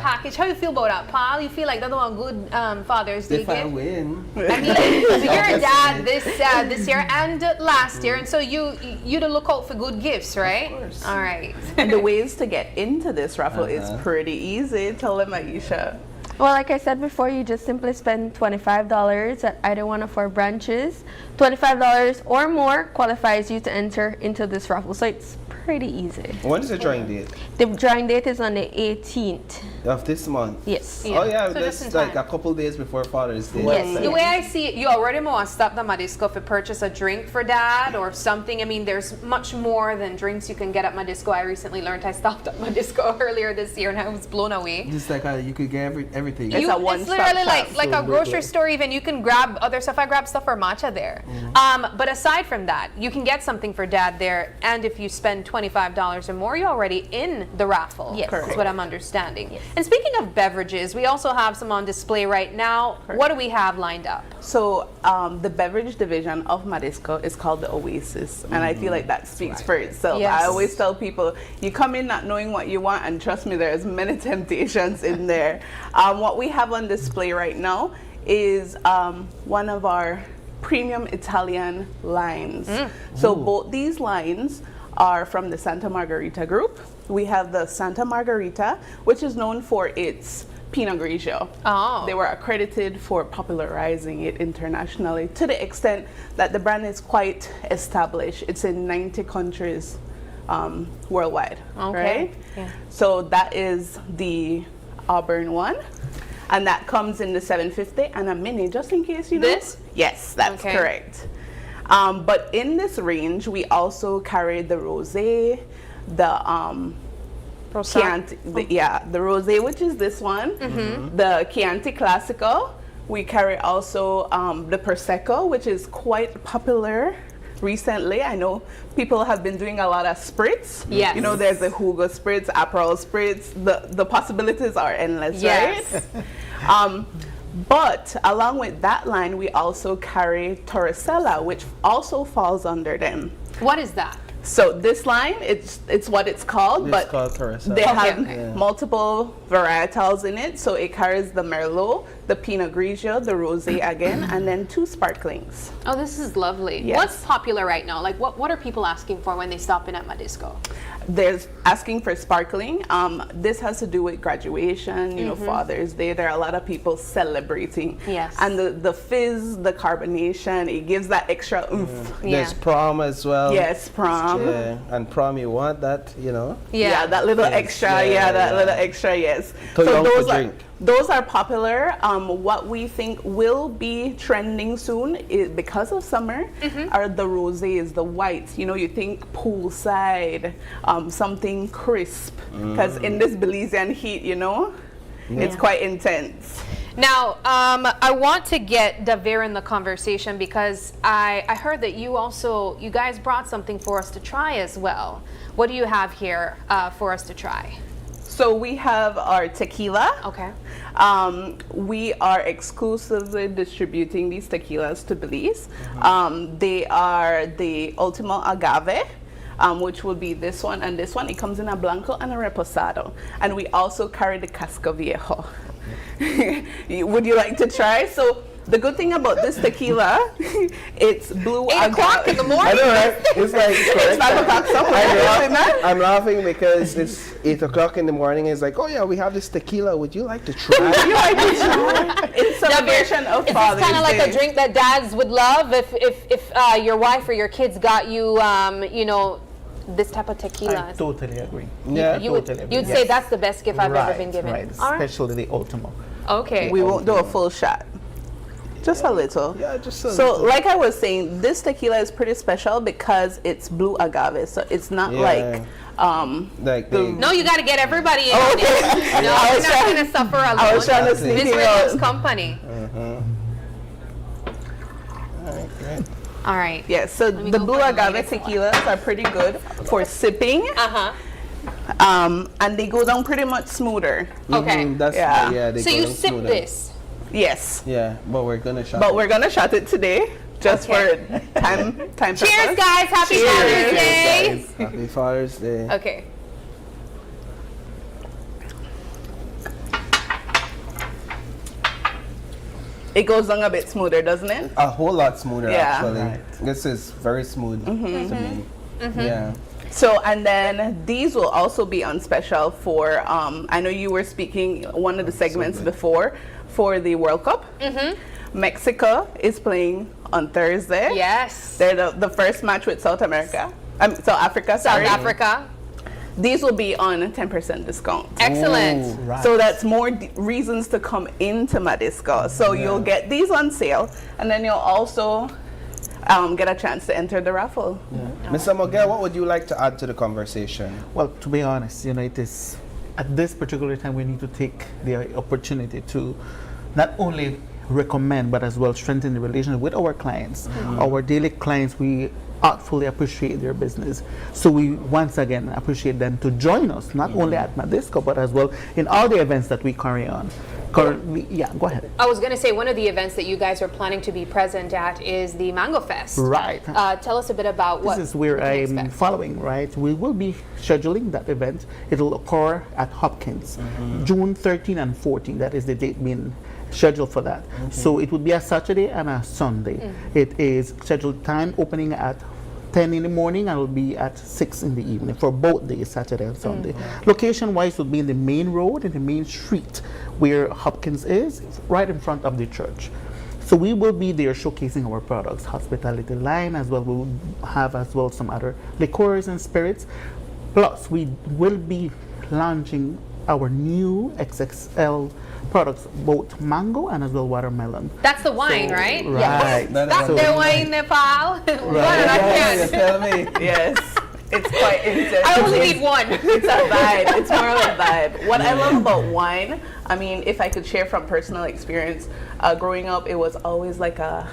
package. How you feel about that, Paul? You feel like that's one good Father's Day If I gift? win. I mean, so you're a dad this year and last year, and so you to look out for good gifts, right? Of course. All right. And the ways to get into this raffle is pretty easy. Tell them, Aisha. Well, like I said before, you just simply spend $25 at either one of our branches. $25 or more qualifies you to enter into this raffle, so it's pretty easy. When is the drawing date? The drawing date is on the 18th. Of this month? Yes. Oh yeah, So that's just in like a couple days before Father's Day. Yes. The way I see it, you already want to stop the Madisco to purchase a drink for dad or something. I mean, there's much more than drinks you can get at Madisco. I recently learned. I stopped at Madisco earlier this year and I was blown away. Just like you could get everything. It's a one-stop It's literally shop. like a grocery store even. You can grab other stuff. I grabbed stuff for matcha there. But aside from that, you can get something for dad there. And if you spend $25 or more, you're already in the raffle. Yes. That's what I'm understanding. Yes. And speaking of beverages, we also have some on display right now. What do we have lined up? So the beverage division of Madisco is called the Oasis, and I feel like that speaks for itself. Yes. I always tell people, you come in not knowing what you want, and trust me, there's many temptations in there. What we have on display right now is one of our premium Italian lines. So both these lines are from the Santa Margherita group. We have the Santa Margherita, which is known for its Pinot Grigio. Oh. They were accredited for popularizing it internationally to the extent that the brand is quite established. It's in 90 countries worldwide, right? Yeah. So that is the Auburn one. And that comes in the 750 and a mini, just in case you know. This? Yes, that's correct. But in this range, we also carry the Rosé, the Chianti, the Rosé, which is this one, the Chianti Classico. We carry also the Prosecco, which is quite popular recently. I know people have been doing a lot of spritz. Yes. You know, there's the Hugo spritz, Aperol spritz. The possibilities are endless, right? But along with that line, we also carry Torresella, which also falls under them. What is that? So this line, it's what it's called, It's but called Torresella. they have multiple varietals in it. So it carries the Merlot, the Pinot Grigio, the Rosé again, and then 2 sparklings. Oh, this is lovely. Yes. What's popular right now? Like, what are people asking for when they stop in at Madisco? There's asking for sparkling. This has to do with graduation, you know, Father's Day. There are a lot of people celebrating. Yes. And the fizz, the carbonation, it gives that extra oomph. There's prom as well. Yes, prom. Yeah, and prom, you want that, you know? Yeah, that little extra. Yeah, that little extra. Yes. So Those are popular. What we think will be trending soon is because of summer are the rosés, the whites. You know, you think poolside, something crisp, because in this Belizean heat, you know, it's quite intense. Now, I want to get Davir in the conversation because I heard that you guys brought something for us to try as well. What do you have here for us to try? So we have our tequila. Okay. We are exclusively distributing these tequilas to Belize. They are the Ultimo Agave, which will be this one and this one. It comes in a Blanco and a Reposado. And we also carry the Casco Viejo. Would you like to try? So the good thing about this tequila, it's blue. 8 o'clock in the morning. I know, right? It's like it's 5 o'clock somewhere. I'm laughing because it's 8 o'clock in the morning. It's like, oh yeah, we have this tequila. Would you like to try? Would you like to try? It's celebration of Father's Day. It's kind of like a drink that dads would love if your wife or your kids got you, you know, this type of tequila. I totally agree. Yeah, you'd say that's the best gift I've ever been given. Right, All right. especially the Ultimo. Okay. We won't do a full shot. Just a little. Yeah, just a so, little. like I was saying, this tequila is pretty special because it's blue agave. So it's not like no, you got to get everybody in on it. No, you're not going to suffer alone. I was trying to sneak This it Rhythm's out. company. All right. Yeah, so the blue agave tequilas are pretty good for sipping. And they go down pretty much smoother. Okay. They so go you down sip smoother. Yes. Yeah, but we're gonna shot. But we're gonna shot it today, just for time. Cheers, guys! Happy Father's Day. Happy Father's Day. Okay. It goes down a bit smoother, doesn't it? A whole lot smoother, Yeah. actually. This is very smooth to me. Yeah. So, and then these will also be on special for, I know you were speaking one of the segments before for the World Cup. Mexico is playing on Thursday. Yes. They're the first match with South Africa. South Africa, sorry. South Africa. These will be on 10% discount. Excellent. Ooh, right. So that's more reasons to come into Madisco. So you'll get these on sale, and then you'll also get a chance to enter the raffle. Mr. Mogel, what would you like to add to the conversation? Well, to be honest, it is at this particular time we need to take the opportunity to not only recommend but as well strengthen the relationship with our clients. Our daily clients, we artfully appreciate their business. So we once again appreciate them to join us, not only at Madisco, but as well in all the events that we carry on. Currently, go ahead. I was going to say one of the events that you guys are planning to be present at is the Mango Fest. Right. Tell us a bit about what This is where I'm following, right? We will be scheduling that event. It'll occur at Hopkins, June 13 and 14. That is the date being scheduled for that. So it would be a Saturday and a Sunday. It is scheduled time opening at 10 in the morning and will be at 6 in the evening for both days, Saturday and Sunday. Location wise would be in the main road, in the main street where Hopkins is, right in front of the church. So we will be there showcasing our products, hospitality line as well. We will have as well some other liqueurs and spirits. Plus we will be launching our new XXL products, both mango and as well watermelon. That's the wine, right? Right. Yes. That's the wine, Nepal. Tell me. Yes. It's quite intense. I only need one. It's a vibe. It's more of a vibe. What I love about wine, I mean, if I could share from personal experience, growing up, it was always like a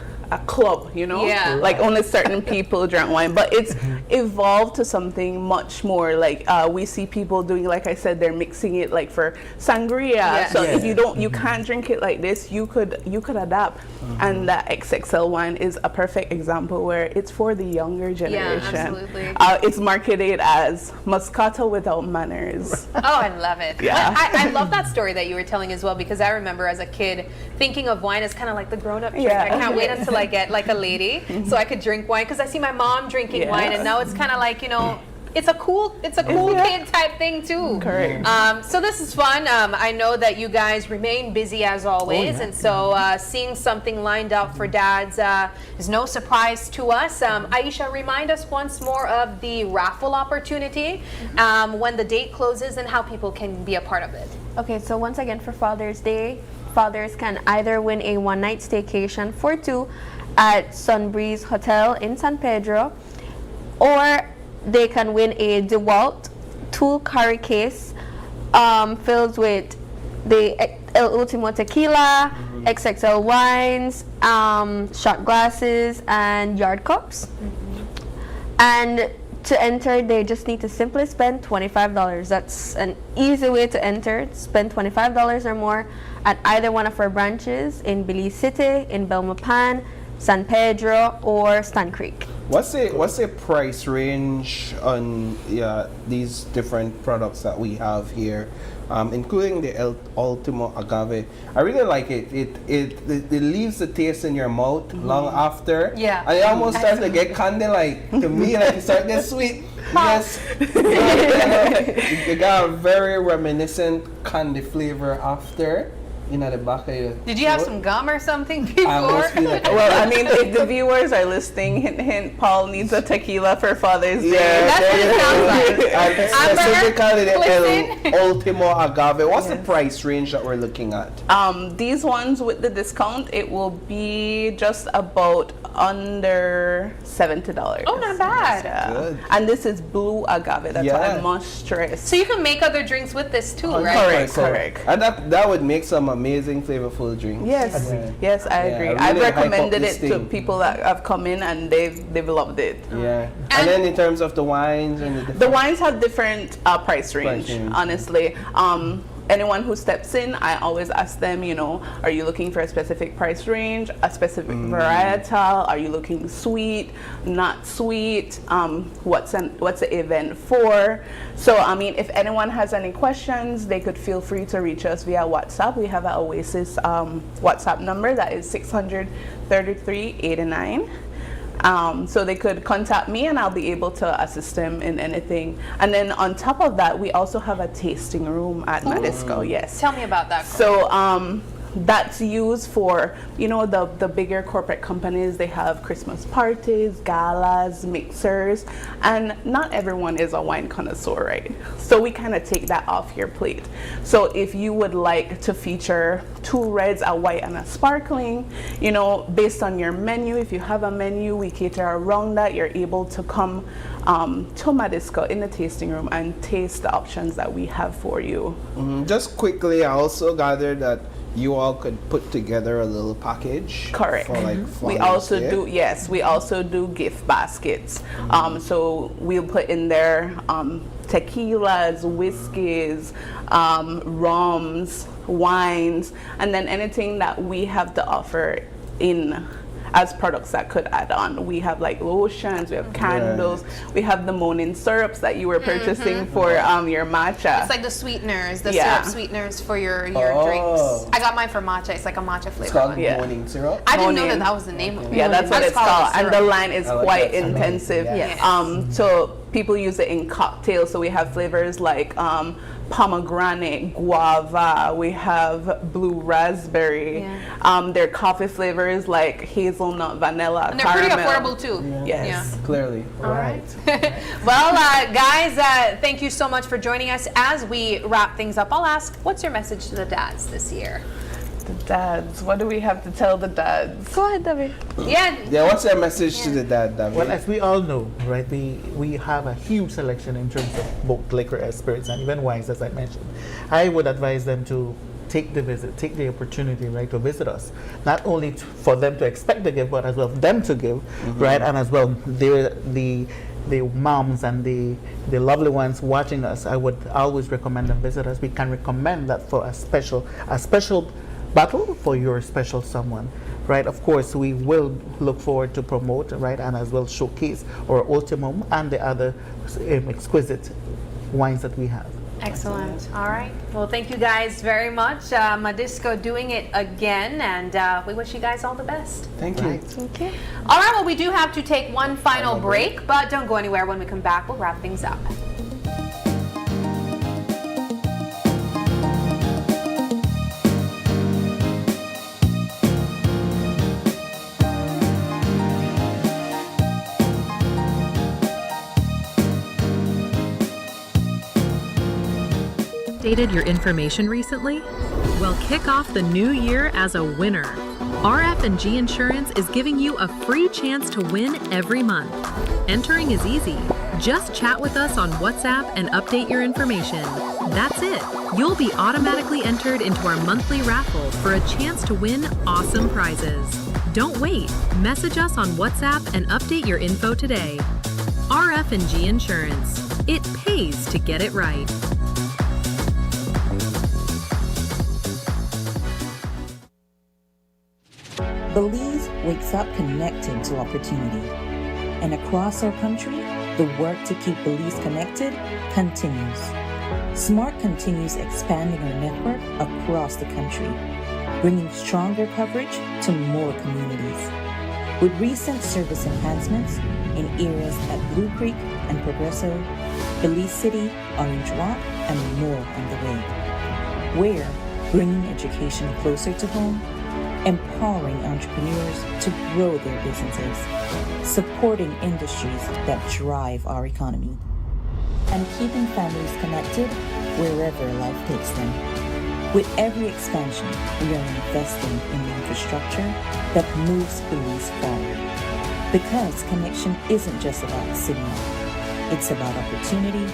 club, Yeah. Like only certain people drank wine, but it's evolved to something much more like we see people doing, like I said, they're mixing it like for sangria. Yes. So if you can't drink it like this, you could adapt. And that XXL wine is a perfect example where it's for the younger generation. Yeah, absolutely. It's marketed as Moscato without manners. Oh, I love it. Yeah. I love that story that you were telling as well, because I remember as a kid thinking of wine as kind of like the grown-up drink. Yeah. I can't wait until I get like a lady so I could drink wine, because I see my mom drinking wine, and now it's kind of like, it's a cool kid type thing too. Correct. So this is fun. I know that you guys remain busy as always, and so seeing something lined up for dads is no surprise to us. Aisha, remind us once more of the raffle opportunity, when the date closes, and how people can be a part of it. Okay, so once again for Father's Day, fathers can either win a one-night staycation for two at Sunbreeze Hotel in San Pedro, or they can win a DeWalt tool carry case filled with the El Ultimo tequila, XXL wines, shot glasses, and yard cups. And to enter, they just need to simply spend $25. That's an easy way to enter. Spend $25 or more at either one of our branches in Belize City, in Belmopan, San Pedro, or Stan Creek. What's the price range on these different products that we have here, including the El Ultimo Agave? I really like it. It leaves the taste in your mouth long after. Yeah. And it almost starts to get candy like, to me, like it starts to get sweet. Yes. You got a very reminiscent candy flavor after. in the back of your Did you have throat. some gum or something before? I almost feel like Well, I mean, if the viewers are listening, hint, hint, Paul needs a tequila for Father's Day. That's what it sounds like. And specifically the listen. El Ultimo Agave. What's the price range that we're looking at? These ones with the discount, it will be just about under $70. Oh, not bad. Yeah. Good. And this is blue agave. That's what I must stress. So you can make other drinks with this too, right? Correct. And that would make some amazing flavorful drinks. Yes, yes, I agree. really I've hype up recommended this it to thing. people that have come in and they've loved it. Yeah. And then in terms of the wines and The wines have different price range, honestly. Anyone who steps in, I always ask them, you know, are you looking for a specific price range, a specific varietal? Are you looking sweet, not sweet? What's the event for? So, I mean, if anyone has any questions, they could feel free to reach us via WhatsApp. We have an Oasis WhatsApp number that is 600-3389. So they could contact me and I'll be able to assist them in anything. And then on top of that, we also have a tasting room at Madisco. Yes. Tell me about that. So that's used for, you know, the bigger corporate companies. They have Christmas parties, galas, mixers, and not everyone is a wine connoisseur, right? So we kind of take that off your plate. So if you would like to feature 2 reds, a white, and a sparkling, you know, based on your menu, if you have a menu, we cater around that. You're able to come to Madisco in the tasting room and taste the options that we have for you. Just quickly, I also gathered that you all could put together a little package. Correct. For like We Father's also Day. we also do gift baskets. So we'll put in there tequilas, whiskeys, rums, wines, and then anything that we have to offer in as products that could add on. We have like lotions, we have candles, we have the morning syrups that you were purchasing for your matcha. It's like the sweeteners, the Yeah. syrup sweeteners for your drinks. I got mine for matcha. It's like a matcha flavor. It's called one. morning syrup. I didn't know Morning. that was the name of it. Yeah, that's what it's called. And the line is I like quite that. intensive. Yes. So people use it in cocktails. So we have flavors like pomegranate, guava, we have blue raspberry. There are coffee flavors like hazelnut, vanilla, And they're caramel. pretty affordable too. Yes. Clearly. All right. Well, guys, thank you so much for joining us. As we wrap things up, I'll ask, what's your message to the dads this year? The dads. What do we have to tell the dads? Go ahead, David. Yeah. What's your message to the dad, David? Well, as we all know, right, we have a huge selection in terms of both liquor, spirits, and even wines, as I mentioned. I would advise them to take the visit, take the opportunity, right, to visit us. Not only for them to expect to give, but as well them to give, right, and as well the moms and the lovely ones watching us. I would always recommend them visit us. We can recommend that for a special battle for your special someone, right? Of course, we will look forward to promote, right, and as well showcase our Ultimum and the other exquisite wines that we have. Excellent. All right. Well, thank you guys very much. Madisco doing it again, and we wish you guys all the best. Thank you. Thank you. All right. Well, we do have to take one final break, but don't go anywhere. When we come back, we'll wrap things up. Updated your information recently? Well, kick off the new year as a winner. RF&G Insurance is giving you a free chance to win every month. Entering is easy. Just chat with us on WhatsApp and update your information. That's it. You'll be automatically entered into our monthly raffle for a chance to win awesome prizes. Don't wait. Message us on WhatsApp and update your info today. RF&G Insurance. It pays to get it right. Belize wakes up connected to opportunity. And across our country, the work to keep Belize connected continues. SMART continues expanding our network across the country, bringing stronger coverage to more communities. With recent service enhancements in areas at Blue Creek and Progresso, Belize City, Orange Rock, and more on the way. Where bringing education closer to home, empowering entrepreneurs to grow their businesses, supporting industries that drive our economy, and keeping families connected wherever life takes them. With every expansion, we are investing in the infrastructure that moves Belize forward. Because connection isn't just about signal, it's about opportunity,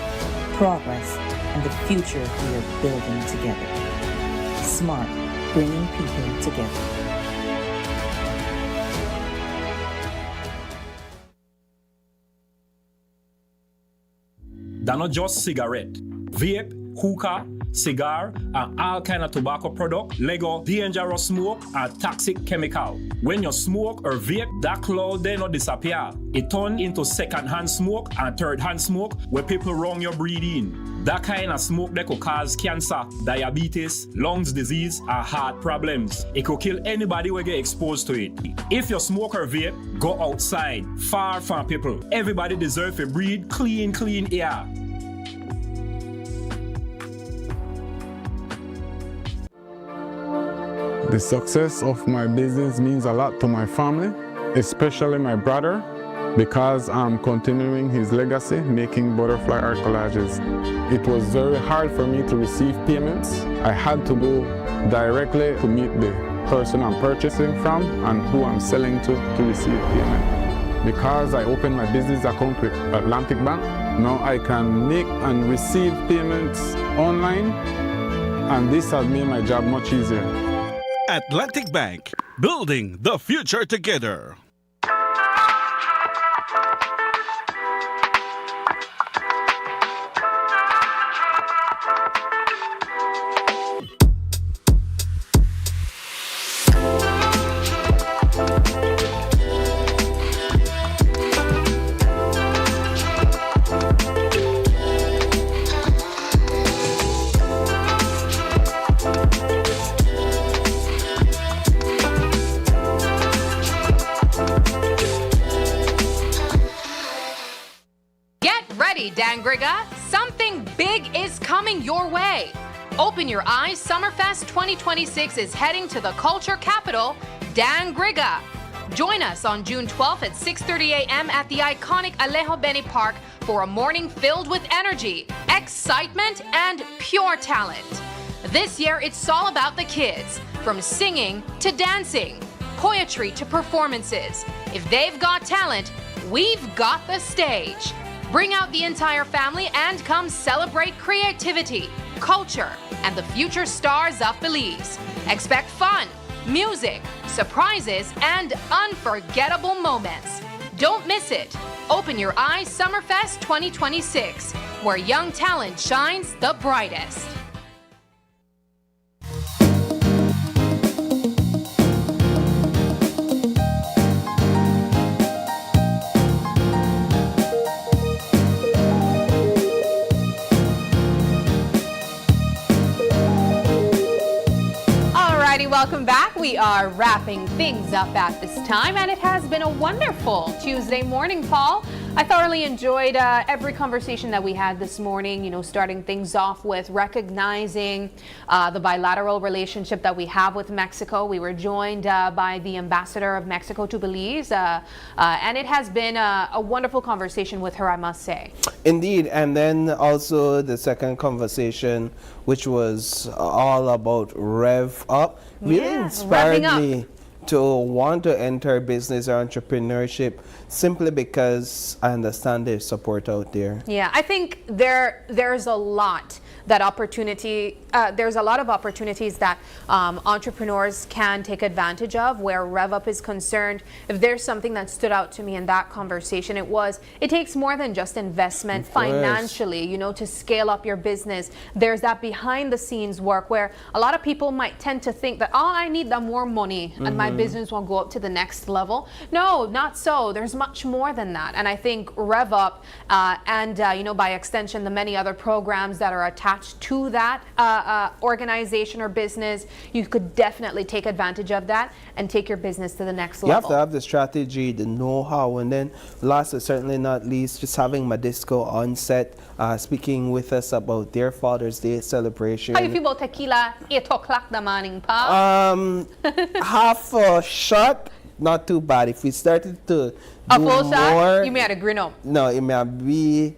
progress, and the future we are building together. Smart, bringing people together. They're not just cigarette, vape, hookah, cigar, and all kind of tobacco product, Lego, dangerous smoke, and toxic chemical. When you smoke or vape, that cloud they not disappear. It turn into second-hand smoke and third-hand smoke where people wrong your breathing. That kind of smoke that could cause cancer, diabetes, lungs disease, and heart problems. It could kill anybody who get exposed to it. If you smoke or vape, go outside, far from people. Everybody deserves to breathe clean air. The success of my business means a lot to my family, especially my brother, because I'm continuing his legacy, making butterfly art collages. It was very hard for me to receive payments. I had to go directly to meet the person I'm purchasing from and who I'm selling to receive payment. Because I opened my business account with Atlantic Bank, now I can make and receive payments online, and this has made my job much easier. Atlantic Bank, building the future together. Dangriga, something big is coming your way. Open your eyes, Summerfest 2026 is heading to the culture capital, Dangriga. Join us on June 12th at 6:30 a.m. at the iconic Alejo Beni Park for a morning filled with energy, excitement, and pure talent. This year, it's all about the kids, from singing to dancing, poetry to performances. If they've got talent, we've got the stage. Bring out the entire family and come celebrate creativity, culture, and the future stars of Belize. Expect fun, music, surprises, and unforgettable moments. Don't miss it. Open your eyes, Summerfest 2026, where young talent shines the brightest. Welcome back. We are wrapping things up at this time, and it has been a wonderful Tuesday morning, Paul. I thoroughly enjoyed every conversation that we had this morning, starting things off with recognizing the bilateral relationship that we have with Mexico. We were joined by the ambassador of Mexico to Belize, and it has been a wonderful conversation with her, I must say. Indeed, and then also the second conversation, which was all about RevUP, really inspired me to want to enter business or entrepreneurship simply because I understand there's support out there. Yeah, I think there's a lot that there's a lot of opportunities that entrepreneurs can take advantage of where RevUP is concerned. If there's something that stood out to me in that conversation, it takes more than just investment financially, to scale up your business. There's that behind the scenes work where a lot of people might tend to think that, I need more money and my business will go up to the next level. No, not so. There's much more than that. And I think RevUP and by extension, the many other programs that are attached attached to that organization or business, you could definitely take advantage of that and take your business to the next level. You have to have the strategy, the know-how, and then last but certainly not least, just having Madisco on set, speaking with us about their Father's Day celebration. How you feel about tequila 8 o'clock the morning, pa? Half a shot, not too bad. If we started to A do full more, shot? You may have to grin up. No, it may be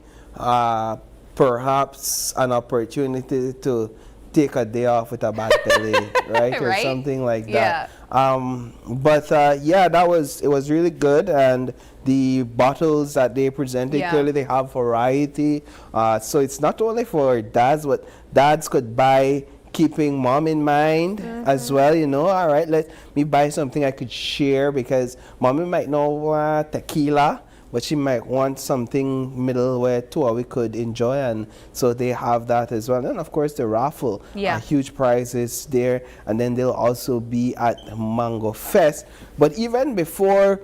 perhaps an opportunity to take a day off with a bad belly, right? Or Right? something like Yeah. that. Yeah, it was really good, and the bottles that they presented, Yeah. clearly they have variety. So it's not only for dads, but dads could buy keeping mom in mind as well, you know. All right, let me buy something I could share, because mommy might know tequila, but she might want something middleware too, or we could enjoy, and so they have that as well. And of course the raffle, huge prizes there, and then they'll also be at Mango Fest. But even before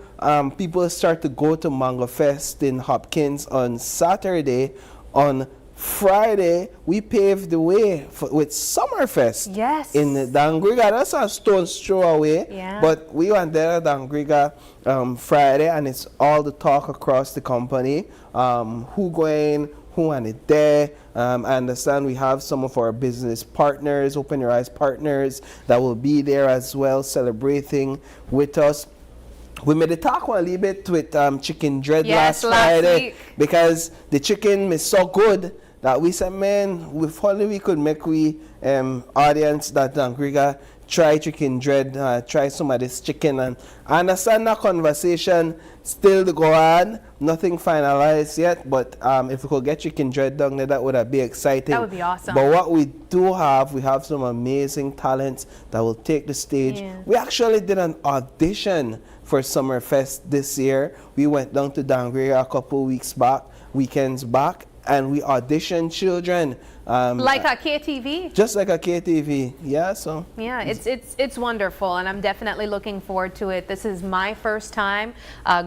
people start to go to Mango Fest in Hopkins on Saturday, on Friday, we paved the way with Summerfest. Yes. In Dangriga. That's a stone's throw away. Yeah. But we went there at Dangriga Friday, and it's all the talk across the company. Who going, who want it there. I understand we have some of our business partners, Open Your Eyes partners, that will be there as well, celebrating with us. We made a talk a little bit with Chicken Dread last Friday, week. because the chicken is so good that we said, man, if only we could make audience that Dangriga try Chicken Dread, try some of this chicken. And I understand that conversation still to go on, nothing finalized yet, but if we could get Chicken Dread down there, that would be exciting. That would be awesome. But what we do have, we have some amazing talents that will take the stage. Yeah. We actually did an audition for Summerfest this year. We went down to Dangriga a couple weekends back, and we auditioned children. Like a KTV? Just like a KTV, yeah. So yeah, it's wonderful, and I'm definitely looking forward to it. This is my first time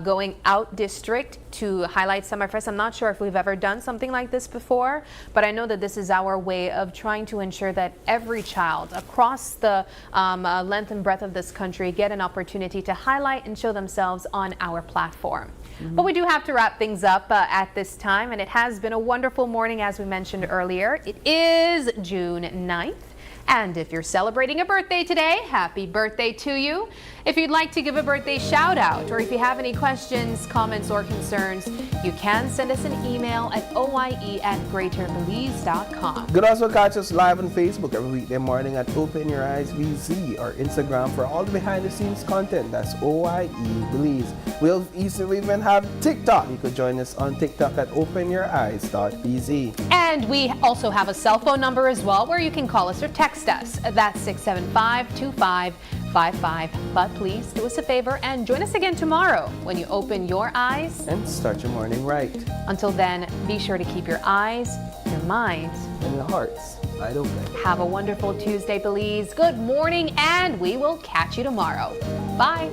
going out district to highlight Summerfest. I'm not sure if we've ever done something like this before, but I know that this is our way of trying to ensure that every child across the length and breadth of this country get an opportunity to highlight and show themselves on our platform. But we do have to wrap things up at this time, and it has been a wonderful morning, as we mentioned earlier. It is June 9th. And if you're celebrating a birthday today, happy birthday to you. If you'd like to give a birthday shout out, or if you have any questions, comments, or concerns, you can send us an email at oye@greaterbelize.com. you could also catch us live on Facebook every weekday morning at Open Your Eyes BZ, or Instagram for all the behind the scenes content. That's OYE Belize. We'll even have TikTok. You could join us on TikTok at openyoureyes.bz. And we also have a cell phone number as well, where you can call us or text us. That's 675-2555. But please do us a favor and join us again tomorrow when you open your eyes and start your morning right. Until then, be sure to keep your eyes, your minds, and your hearts wide open. Have a wonderful Tuesday, Belize. Good morning, and we will catch you tomorrow. Bye.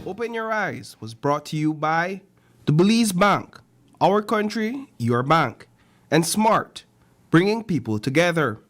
Open Your Eyes was brought to you by the Belize Bank, our country, your bank, and Smart, bringing people together.